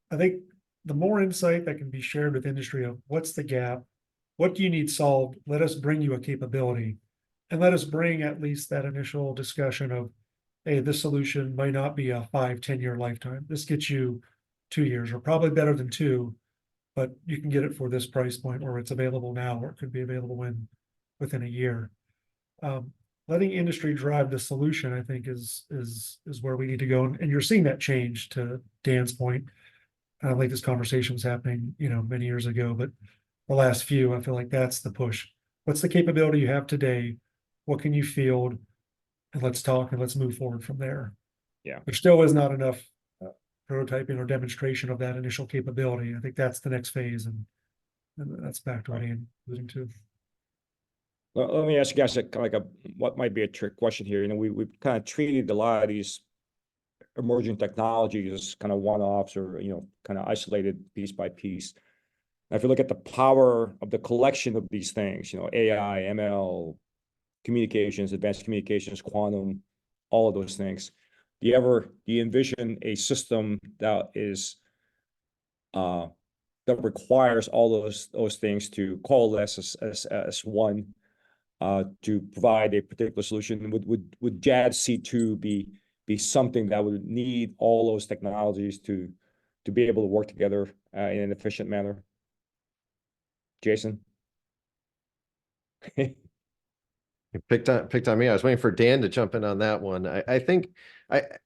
D: I think the more insight that can be shared with industry of what's the gap, what do you need solved, let us bring you a capability, and let us bring at least that initial discussion of, hey, this solution might not be a 5-10 year lifetime. This gets you 2 years, or probably better than 2, but you can get it for this price point, or it's available now, or it could be available within a year. Letting industry drive the solution, I think, is where we need to go. And you're seeing that change, to Dan's point. I don't think this conversation was happening, many years ago, but the last few, I feel like that's the push. What's the capability you have today? What can you field? And let's talk and let's move forward from there.
A: Yeah.
D: There still is not enough prototyping or demonstration of that initial capability. I think that's the next phase, and that's back to what Ian was alluding to.
A: Well, let me ask you guys what might be a trick question here. We've kind of treated a lot of these emerging technologies as kind of one-offs, or kind of isolated piece by piece. Now, if you look at the power of the collection of these things, AI, ML, communications, advanced communications, quantum, all of those things, do you envision a system that is that requires all those things to coalesce as one to provide a particular solution? Would JADC2 be something that would need all those technologies to be able to work together in an efficient manner? Jason?
E: You picked on me. I was waiting for Dan to jump in on that one. I think Bong,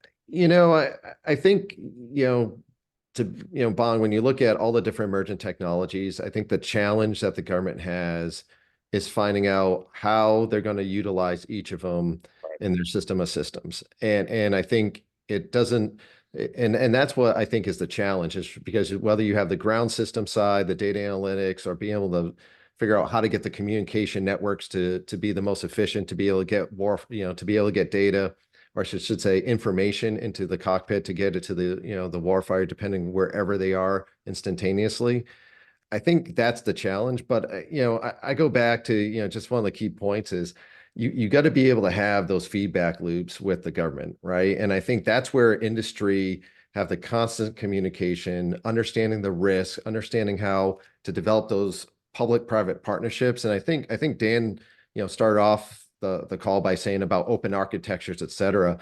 E: when you look at all the different emergent technologies, I think the challenge that the government has is finding out how they're going to utilize each of them in their system of systems. And I think it doesn't, and that's what I think is the challenge, is because whether you have the ground system side, the data analytics, or being able to figure out how to get the communication networks to be the most efficient, to be able to get more, to be able to get data, or I should say information into the cockpit to get it to the, the warfighter, depending wherever they are instantaneously. I think that's the challenge. But, I go back to, just one of the key points is you got to be able to have those feedback loops with the government, right? And I think that's where industry have the constant communication, understanding the risk, understanding how to develop those public-private partnerships. And I think Dan, started off the call by saying about open architectures, et cetera.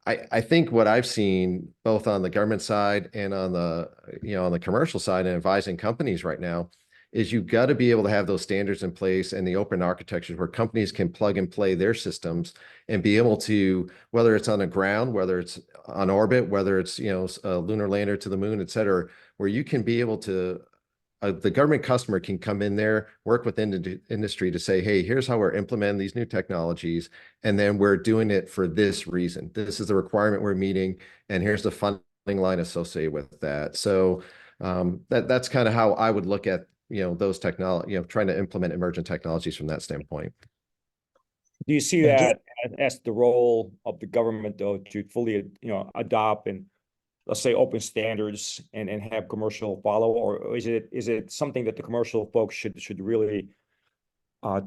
E: I think what I've seen both on the government side and on the commercial side and advising companies right now is you've got to be able to have those standards in place and the open architectures where companies can plug and play their systems and be able to, whether it's on the ground, whether it's on orbit, whether it's, a lunar lander to the moon, et cetera, where you can be able to, the government customer can come in there, work with industry to say, hey, here's how we're implementing these new technologies. And then we're doing it for this reason. This is the requirement we're meeting. And here's the funding line associated with that. So that's kind of how I would look at, those technology, trying to implement emergent technologies from that standpoint.
A: Do you see that as the role of the government, though, to fully, adopt and, let's say, open standards and have commercial follow, or is it something that the commercial folks should really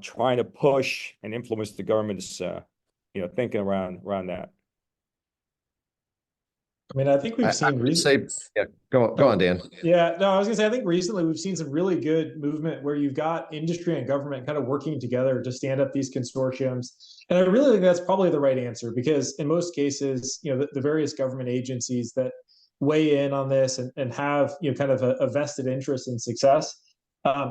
A: trying to push and influence the government's thinking around that?
C: I mean, I think we've seen recently.
E: Yeah, go on, Dan.
C: Yeah, no, I was gonna say, I think recently we've seen some really good movement where you've got industry and government kind of working together to stand up these consortiums. And I really think that's probably the right answer, because in most cases, the various government agencies that weigh in on this and have, kind of a vested interest in success,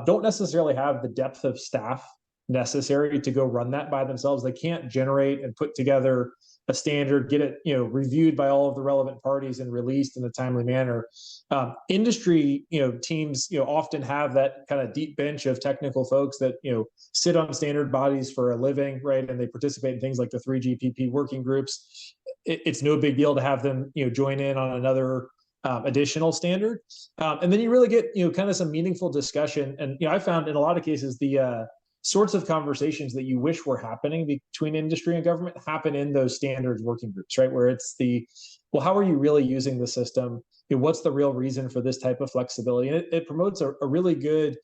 C: don't necessarily have the depth of staff necessary to go run that by themselves. They can't generate and put together a standard, get it, reviewed by all of the relevant parties and released in a timely manner. Industry, teams, often have that kind of deep bench of technical folks that, sit on standard bodies for a living, right? And they participate in things like the 3GPP working groups. It's no big deal to have them, join in on another additional standard. And then you really get, kind of some meaningful discussion. And, I found in a lot of cases, the sorts of conversations that you wish were happening between industry and government happen in those standards working groups, right? Where it's well, how are you really using the system? What's the real reason for this type of flexibility? And it promotes a really good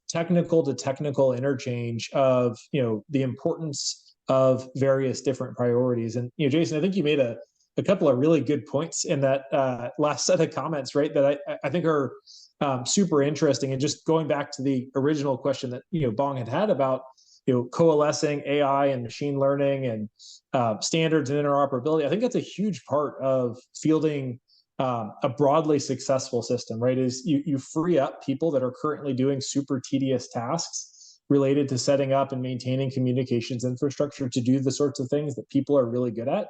C: technical to technical interchange of, the importance of various different priorities. And, Jason, I think you made a couple of really good points in that last set of comments, right? That I think are super interesting. And just going back to the original question that, Bong had about, coalescing AI and machine learning and standards and interoperability, I think that's a huge part of fielding a broadly successful system, right? Is you free up people that are currently doing super tedious tasks related to setting up and maintaining communications infrastructure to do the sorts of things that people are really good at.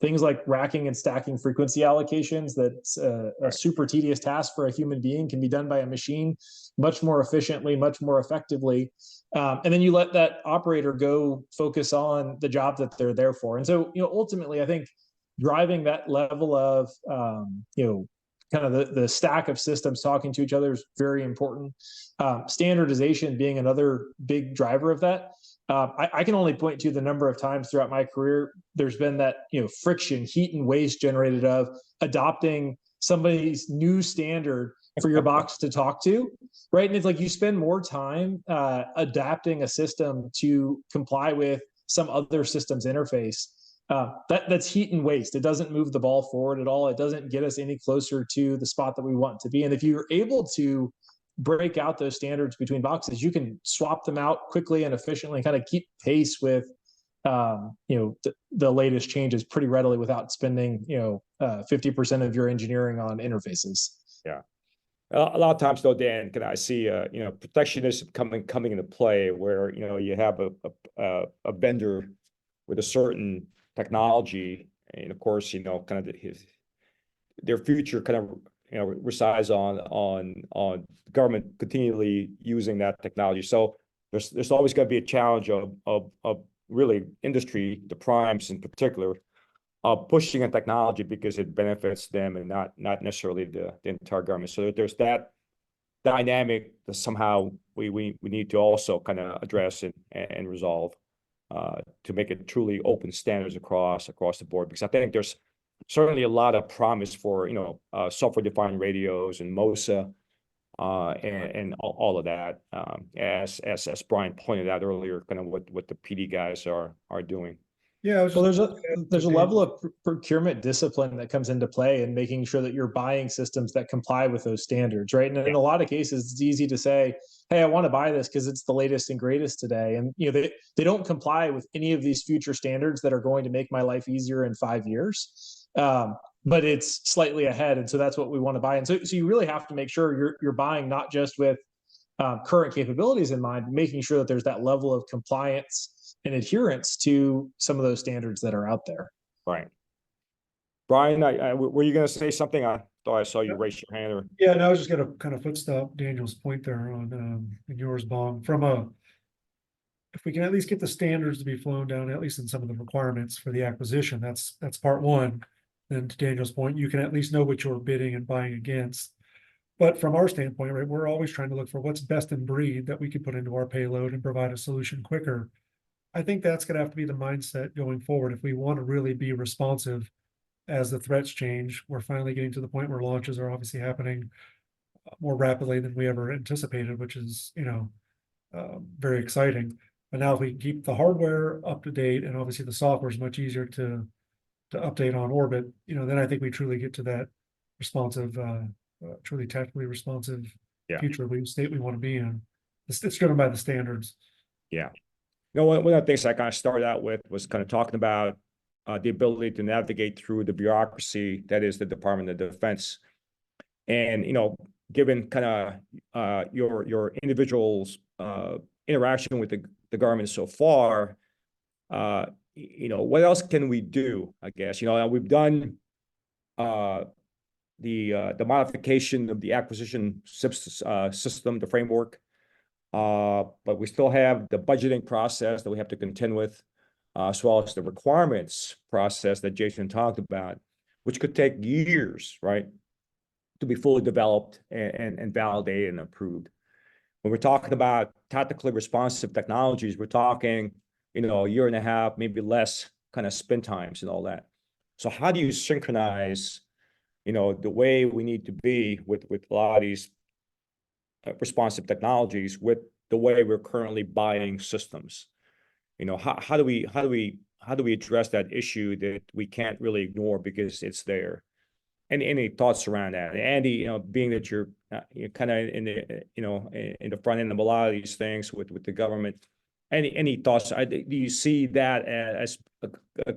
C: Things like racking and stacking frequency allocations, that's a super tedious task for a human being, can be done by a machine much more efficiently, much more effectively. And then you let that operator go focus on the job that they're there for. And so, ultimately, I think driving that level of, kind of the stack of systems talking to each other is very important. Standardization being another big driver of that. I can only point to the number of times throughout my career there's been that friction, heat, and waste generated of adopting somebody's new standard for your box to talk to, right? And it's like you spend more time adapting a system to comply with some other system's interface. That's heat and waste. It doesn't move the ball forward at all. It doesn't get us any closer to the spot that we want to be. And if you're able to break out those standards between boxes, you can swap them out quickly and efficiently, kind of keep pace with the latest changes pretty readily without spending 50% of your engineering on interfaces.
A: Yeah. A lot of times though, Dan, can I see protectionism coming into play where you have a vendor with a certain technology, and of course kind of their future kind of resides on government continually using that technology. So there's always going to be a challenge of really industry, the primes in particular, pushing a technology because it benefits them and not necessarily the entire government. So there's that dynamic that somehow we need to also kind of address and resolve to make it truly open standards across the board. Because I think there's certainly a lot of promise for software-defined radios and MOSA and all of that. As Bryan pointed out earlier, kind of what the PD guys are doing.
D: Yeah,
C: well, there's a level of procurement discipline that comes into play in making sure that you're buying systems that comply with those standards, right? And in a lot of cases, it's easy to say, "Hey, I want to buy this because it's the latest and greatest today," and they don't comply with any of these future standards that are going to make my life easier in 5 years. But it's slightly ahead, and so that's what we want to buy. And so you really have to make sure you're buying not just with current capabilities in mind, but making sure that there's that level of compliance and adherence to some of those standards that are out there.
A: Right. Bryan, were you going to say something? I thought I saw you raise your hand. Or
D: Yeah, no, I was just going to kind of footstep Daniel's point there on yours, Bong. If we can at least get the standards to be flown down, at least in some of the requirements for the acquisition, that's part one. Then to Daniel's point, you can at least know what you're bidding and buying against. But from our standpoint, right, we're always trying to look for what's best in breed that we can put into our payload and provide a solution quicker. I think that's going to have to be the mindset going forward. If we want to really be responsive as the threats change, we're finally getting to the point where launches are obviously happening more rapidly than we ever anticipated, which is, very exciting. But now if we can keep the hardware up to date, and obviously the software is much easier to update on orbit, then I think we truly get to that responsive, truly tactically responsive future state we want to be in. It's driven by the standards.
A: Yeah. One of the things I kind of started out with was kind of talking about the ability to navigate through the bureaucracy that is the Department of Defense. And, given kind of your individual's interaction with the government so far, what else can we do? I guess, we've done the modification of the acquisition system, the framework. But we still have the budgeting process that we have to contend with, as well as the requirements process that Jason talked about, which could take years, right, to be fully developed and validated and approved. When we're talking about tactically responsive technologies, we're talking, a year and a half, maybe less kind of spin times and all that. So how do you synchronize, the way we need to be with a lot of these responsive technologies with the way we're currently buying systems? You know, how do we address that issue that we can't really ignore because it's there? Any thoughts around that, Andy? You know, being that you're kind of in the in the front end of a lot of these things with the government. Any thoughts? Do you see that as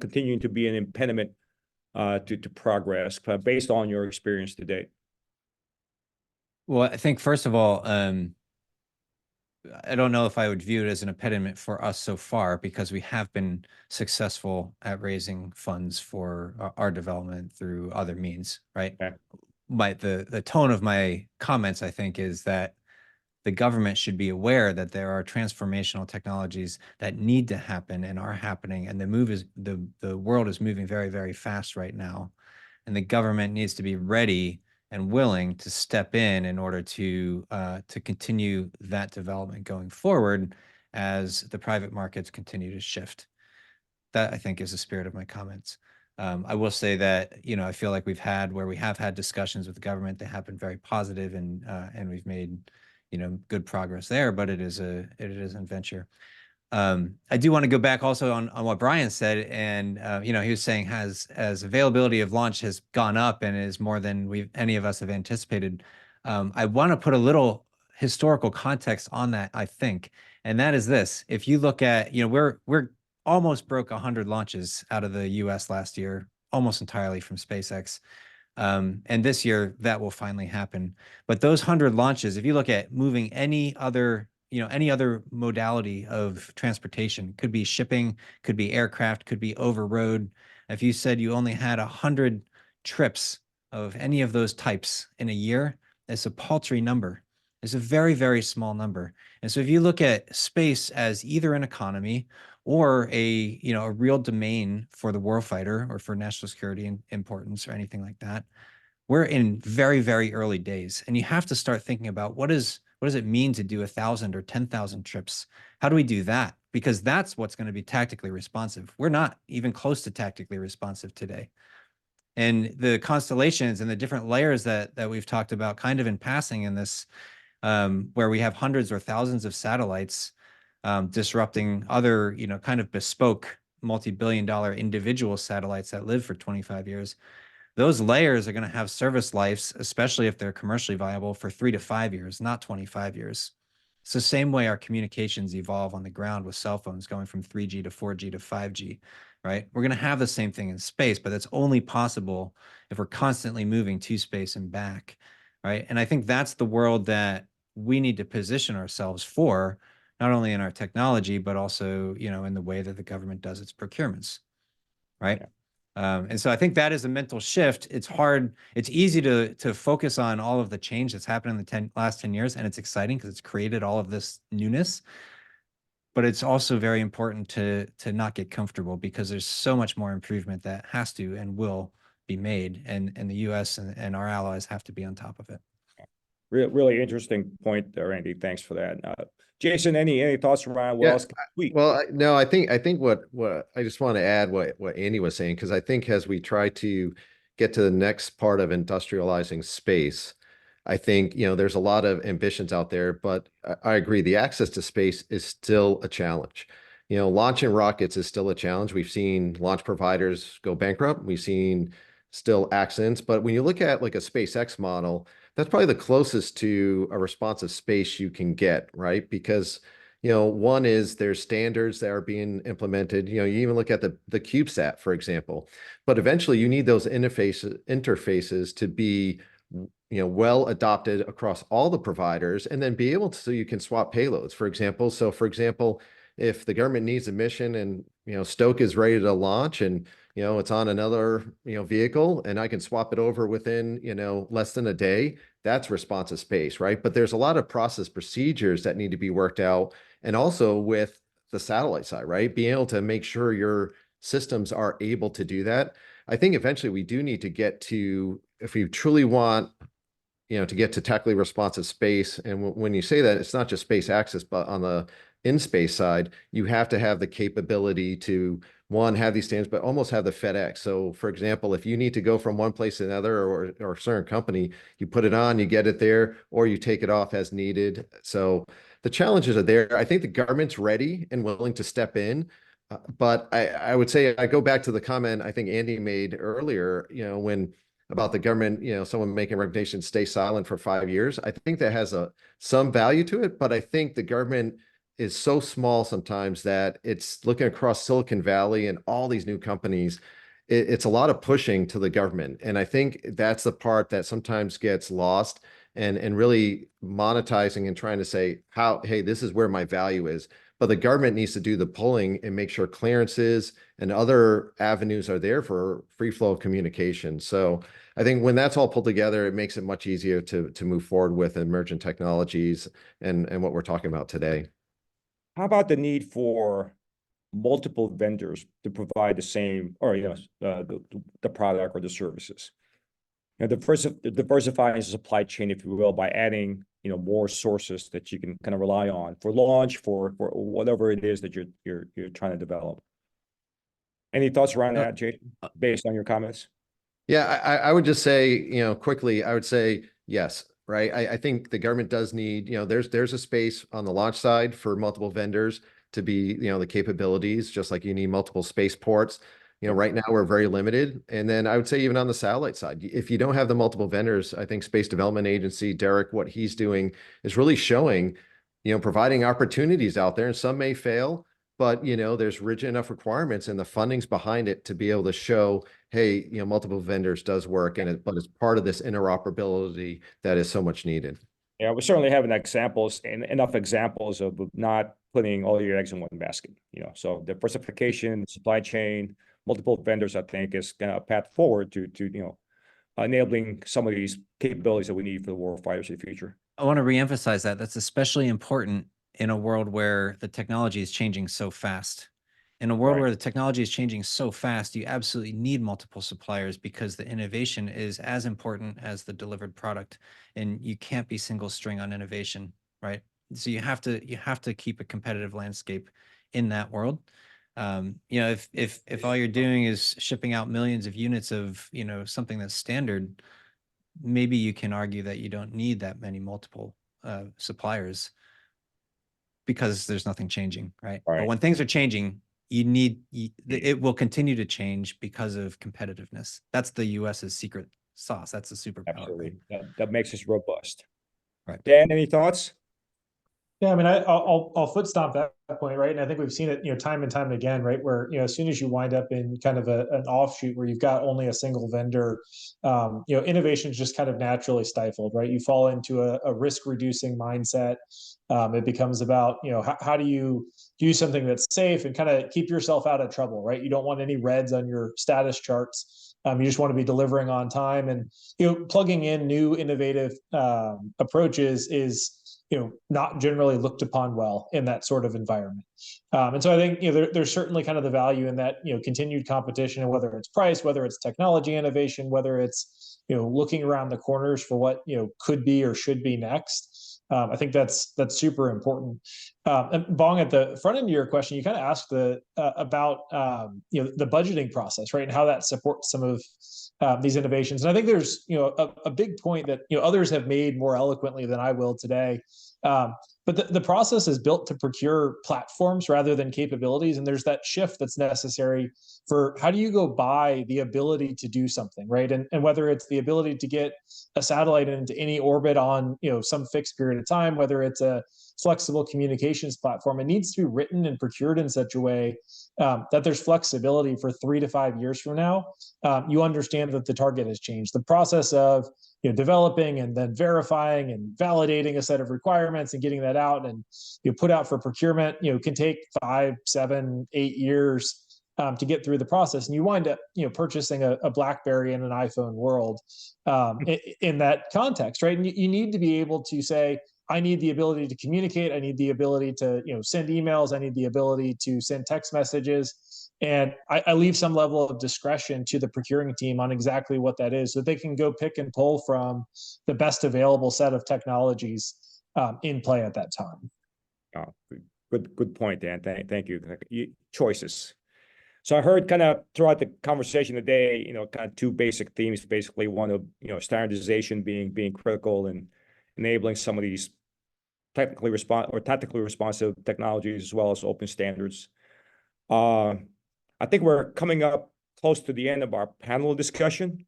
A: continuing to be an impediment to progress based on your experience to date?
B: Well, I think first of all, I don't know if I would view it as an impediment for us so far because we have been successful at raising funds for our development through other means, right?
A: Okay.
B: The tone of my comments, I think, is that the government should be aware that there are transformational technologies that need to happen and are happening, and the world is moving very, very fast right now, and the government needs to be ready and willing to step in order to continue that development going forward as the private markets continue to shift. That, I think, is the spirit of my comments. I will say that, I feel like we have had discussions with the government. They have been very positive, and we've made, good progress there, but it is an adventure. I do want to go back also on what Bryan said, and he was saying as availability of launch has gone up and is more than any of us have anticipated. I want to put a little historical context on that, I think, and that is this: if you look at, we're almost broke 100 launches out of the U.S. last year, almost entirely from SpaceX. And this year that will finally happen. But those 100 launches, if you look at moving any other modality of transportation, could be shipping, could be aircraft, could be over road. If you said you only had 100 trips of any of those types in a year, it's a paltry number. It's a very, very small number. And so if you look at space as either an economy or a real domain for the warfighter or for national security importance or anything like that, we're in very, very early days. And you have to start thinking about what does it mean to do 1,000 or 10,000 trips? How do we do that? Because that's what's going to be tactically responsive. We're not even close to tactically responsive today. And the constellations and the different layers that we've talked about kind of in passing in this, where we have hundreds or thousands of satellites disrupting other, kind of bespoke multi-billion-dollar individual satellites that live for 25 years. Those layers are going to have service lives, especially if they're commercially viable, for 3 to 5 years, not 25 years. It's the same way our communications evolve on the ground with cell phones going from 3G to 4G to 5G, right? We're going to have the same thing in space, but that's only possible if we're constantly moving to space and back, right? And I think that's the world that we need to position ourselves for, not only in our technology, but also, in the way that the government does its procurements, right? And so I think that is a mental shift. It's hard. It's easy to focus on all of the change that's happened in the last 10 years. And it's exciting because it's created all of this newness. But it's also very important to not get comfortable because there's so much more improvement that has to and will be made. And the US and our allies have to be on top of it.
A: Really interesting point there, Andy. Thanks for that. Jason, any thoughts around what else can we?
E: Well, no, I think what I just want to add what Andy was saying, because I think as we try to get to the next part of industrializing space, I think, there's a lot of ambitions out there, but I agree the access to space is still a challenge. Launching rockets is still a challenge. We've seen launch providers go bankrupt. We've seen still accidents, but when you look at like a SpaceX model, that's probably the closest to a responsive space you can get, right? Because, one is there's standards that are being implemented. You even look at the CubeSat, for example, but eventually you need those interfaces to be, well adopted across all the providers and then be able to, so you can swap payloads, for example. So for example, if the government needs a mission and, Stoke is ready to launch and, it's on another, vehicle and I can swap it over within, less than a day, that's responsive space, right? But there's a lot of process procedures that need to be worked out. And also with the satellite side, right? Being able to make sure your systems are able to do that. I think eventually we do need to get to, if we truly want, to get to tactically responsive space. And when you say that, it's not just space access, but on the in space side, you have to have the capability to, one, have these standards, but almost have the FedEx. So for example, if you need to go from one place to another, or a certain company, you put it on, you get it there, or you take it off as needed. So the challenges are there. I think the government's ready and willing to step in. But I would say, I go back to the comment I think Andy made earlier, when about the government, someone making a recommendation, stay silent for 5 years. I think that has some value to it, but I think the government is so small sometimes that it's looking across Silicon Valley and all these new companies. It's a lot of pushing to the government. And I think that's the part that sometimes gets lost, and really monetizing and trying to say, hey, this is where my value is. But the government needs to do the pulling and make sure clearances and other avenues are there for free flow of communication. So I think when that's all pulled together, it makes it much easier to move forward with emergent technologies and what we're talking about today.
A: How about the need for multiple vendors to provide the same, or the product or the services? Diversifying the supply chain, if you will, by adding more sources that you can kind of rely on for launch, for whatever it is that you're trying to develop. Any thoughts around that, Jason, based on your comments?
E: Yeah, I would just say, quickly, I would say yes, right? I think the government does need, there's a space on the launch side for multiple vendors to be, the capabilities, just like you need multiple spaceports. Right now we're very limited. And then I would say even on the satellite side, if you don't have the multiple vendors, I think Space Development Agency, Derek, what he's doing is really showing, providing opportunities out there, and some may fail, but there's rigid enough requirements and the funding's behind it to be able to show, hey, multiple vendors does work, but it's part of this interoperability that is so much needed.
A: Yeah, we certainly have enough examples of not putting all your eggs in one basket. So diversification, supply chain, multiple vendors, I think, is a path forward to enabling some of these capabilities that we need for the warfighters of the future.
B: I want to reemphasize that. That's especially important in a world where the technology is changing so fast. In a world where the technology is changing so fast, you absolutely need multiple suppliers, because the innovation is as important as the delivered product, and you can't be single string on innovation, right? So you have to keep a competitive landscape in that world. If all you're doing is shipping out millions of units of something that's standard, maybe you can argue that you don't need that many multiple suppliers, because there's nothing changing, right? But when things are changing, it will continue to change because of competitiveness. That's the US's secret sauce. That's the superpower.
A: Absolutely. That makes us robust.
B: Right.
A: Dan, any thoughts?
C: Yeah, I mean, I'll foot stomp that point, right? And I think we've seen it, time and time again, right? Where, as soon as you wind up in kind of an offshoot where you've got only a single vendor, innovation is just kind of naturally stifled, right? You fall into a risk reducing mindset. It becomes about, how do you do something that's safe and kind of keep yourself out of trouble, right? You don't want any reds on your status charts. You just want to be delivering on time, and, plugging in new innovative approaches is, not generally looked upon well in that sort of environment. And so I think, there's certainly kind of the value in that, continued competition, and whether it's price, whether it's technology innovation, whether it's, looking around the corners for what, could be or should be next. I think that's super important. And Bong, at the front end of your question, you kind of asked about the budgeting process, right, and how that supports some of these innovations. And I think there's a big point that others have made more eloquently than I will today. But the process is built to procure platforms rather than capabilities, and there's that shift that's necessary for how do you go buy the ability to do something, right? And whether it's the ability to get a satellite into any orbit on some fixed period of time, whether it's a flexible communications platform, it needs to be written and procured in such a way that there's flexibility for 3 to 5 years from now. You understand that the target has changed. The process of developing and then verifying and validating a set of requirements and getting that out and put out for procurement, can take 5, 7, 8 years to get through the process, and you wind up purchasing a BlackBerry in an iPhone world in that context, right? And you need to be able to say, I need the ability to communicate. I need the ability to send emails. I need the ability to send text messages. And I leave some level of discretion to the procuring team on exactly what that is, so they can go pick and pull from the best available set of technologies in play at that time.
A: Oh, Good point, Dan. Thank you. Choices. So I heard kind of throughout the conversation today, kind of two basic themes. Basically, one of standardization being critical and enabling some of these tactically responsive technologies as well as open standards. I think we're coming up close to the end of our panel discussion.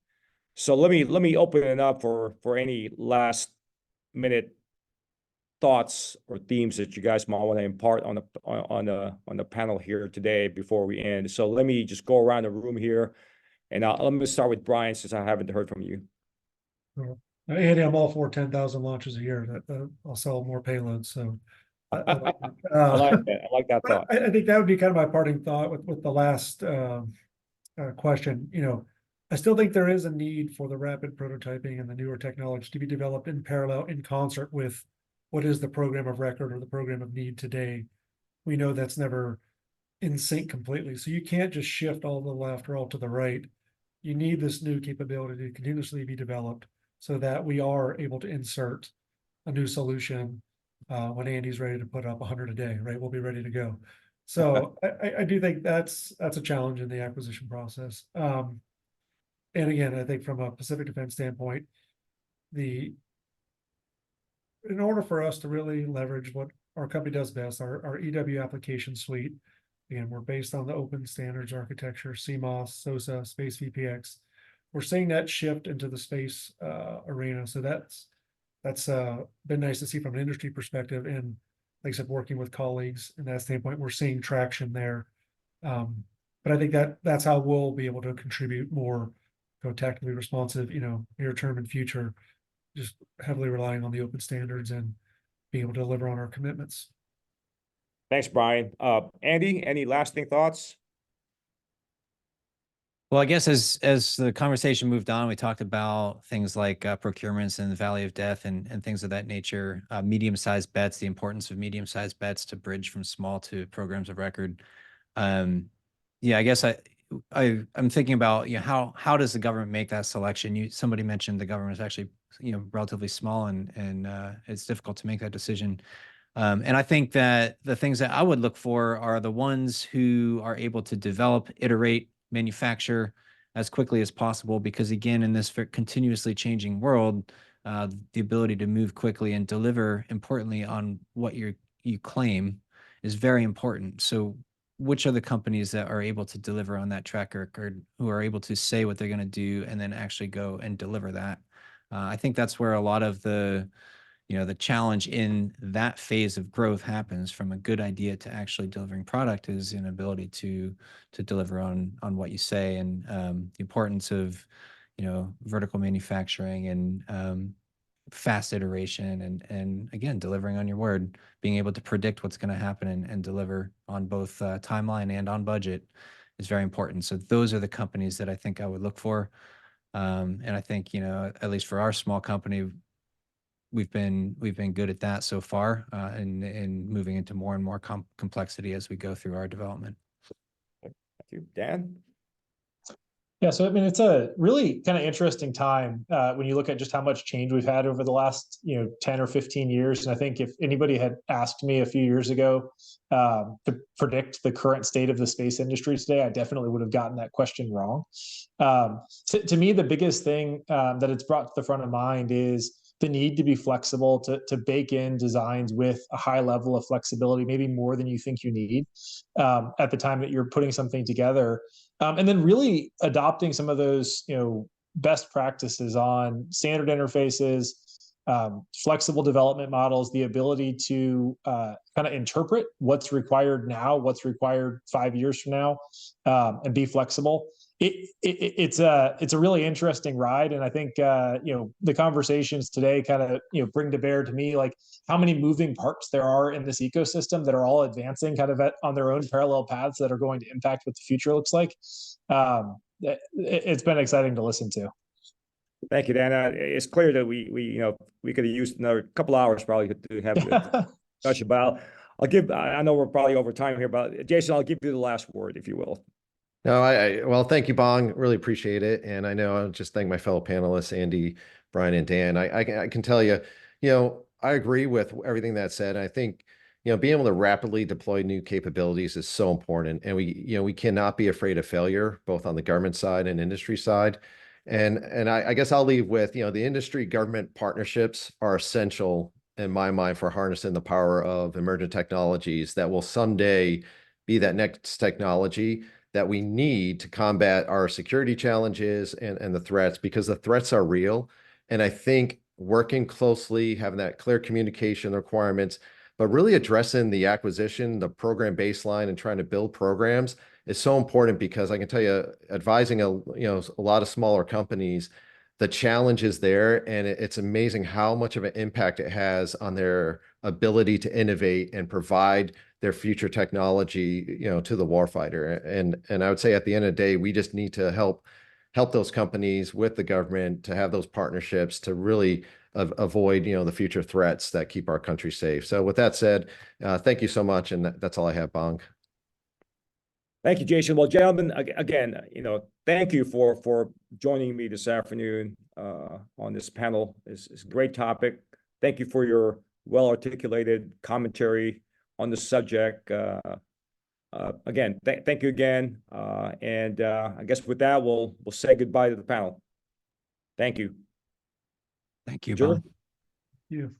A: So let me open it up for any last minute thoughts or themes that you guys might want to impart on the panel here today before we end. So let me just go around the room here, and let me start with Bryan since I haven't heard from you.
D: Sure. Andy, I'm all for 10,000 launches a year. That I'll sell more payloads. So I like that.
A: I like that. I like that thought.
D: I think that would be kind of my parting thought with the last question. I still think there is a need for the rapid prototyping and the newer technology to be developed in parallel, in concert with what is the program of record or the program of need today. We know that's never in sync completely. So you can't just shift all to the left or all to the right. You need this new capability to continuously be developed so that we are able to insert a new solution when Andy's ready to put up 100 a day, right? We'll be ready to go. So I do think that's a challenge in the acquisition process. And again, I think from a Pacific Defense standpoint, in order for us to really leverage what our company does best, our EW application suite, again, we're based on the open standards architecture, CMOS, SOSA, Space VPX. We're seeing that shift into the space arena. So that's been nice to see from an industry perspective. And like I said, working with colleagues in that standpoint, we're seeing traction there. But I think that's how we'll be able to contribute more tactically responsive, near term and future, just heavily relying on the open standards and being able to deliver on our commitments.
A: Thanks, Bryan. Andy, any lasting thoughts?
B: Well, I guess as the conversation moved on, we talked about things like procurements and the valley of death and things of that nature, medium-sized bets, the importance of medium-sized bets to bridge from small to programs of record. Yeah, I guess I'm thinking about, how does the government make that selection? Somebody mentioned the government is actually, relatively small and it's difficult to make that decision. And I think that the things that I would look for are the ones who are able to develop, iterate, manufacture as quickly as possible, because again, in this continuously changing world, the ability to move quickly and deliver importantly on what you claim is very important. So which are the companies that are able to deliver on that track record, who are able to say what they're going to do and then actually go and deliver that? I think that's where a lot of the challenge in that phase of growth happens. From a good idea to actually delivering product is an ability to deliver on what you say, and the importance of vertical manufacturing and fast iteration and again delivering on your word, being able to predict what's going to happen and deliver on both timeline and on budget is very important. So those are the companies that I think I would look for, and I think at least for our small company, we've been good at that so far, and moving into more and more complexity as we go through our development.
A: Thank you, Dan.
C: Yeah, so I mean, it's a really kind of interesting time when you look at just how much change we've had over the last 10 or 15 years. And I think if anybody had asked me a few years ago to predict the current state of the space industry today, I definitely would have gotten that question wrong. To me, the biggest thing that it's brought to the front of mind is the need to be flexible, to bake in designs with a high level of flexibility, maybe more than you think you need at the time that you're putting something together. And then really adopting some of those, best practices on standard interfaces, flexible development models, the ability to kind of interpret what's required now, what's required 5 years from now, and be flexible. It's a really interesting ride, and I think the conversations today kind of bring to bear to me like how many moving parts there are in this ecosystem that are all advancing kind of on their own parallel paths that are going to impact what the future looks like. It's been exciting to listen to.
A: Thank you, Dan. It's clear that we could have used another couple hours probably to have the discussion about. I know we're probably over time here, but Jason, I'll give you the last word, if you will.
E: No, well, thank you, Bong. Really appreciate it. And I know I'll just thank my fellow panelists, Andy, Bryan, and Dan. I can tell you, I agree with everything that said. I think, being able to rapidly deploy new capabilities is so important. And we cannot be afraid of failure, both on the government side and industry side. And I guess I'll leave with, the industry government partnerships are essential in my mind for harnessing the power of emergent technologies that will someday be that next technology that we need to combat our security challenges and the threats, because the threats are real. And I think working closely, having that clear communication requirements, but really addressing the acquisition, the program baseline, and trying to build programs is so important, because I can tell you, advising a lot of smaller companies, the challenge is there, and it's amazing how much of an impact it has on their ability to innovate and provide their future technology, to the warfighter. And I would say at the end of the day, we just need to help those companies with the government to have those partnerships to really avoid, the future threats that keep our country safe. So with that said, thank you so much. And that's all I have, Bong.
A: Thank you, Jason. Well, gentlemen, again, thank you for joining me this afternoon on this panel. It's a great topic. Thank you for your well-articulated commentary on the subject. Again, thank you again. And I guess with that, we'll say goodbye to the panel. Thank you.
B: Thank you,
A: Sure.
B: Bong.
D: You.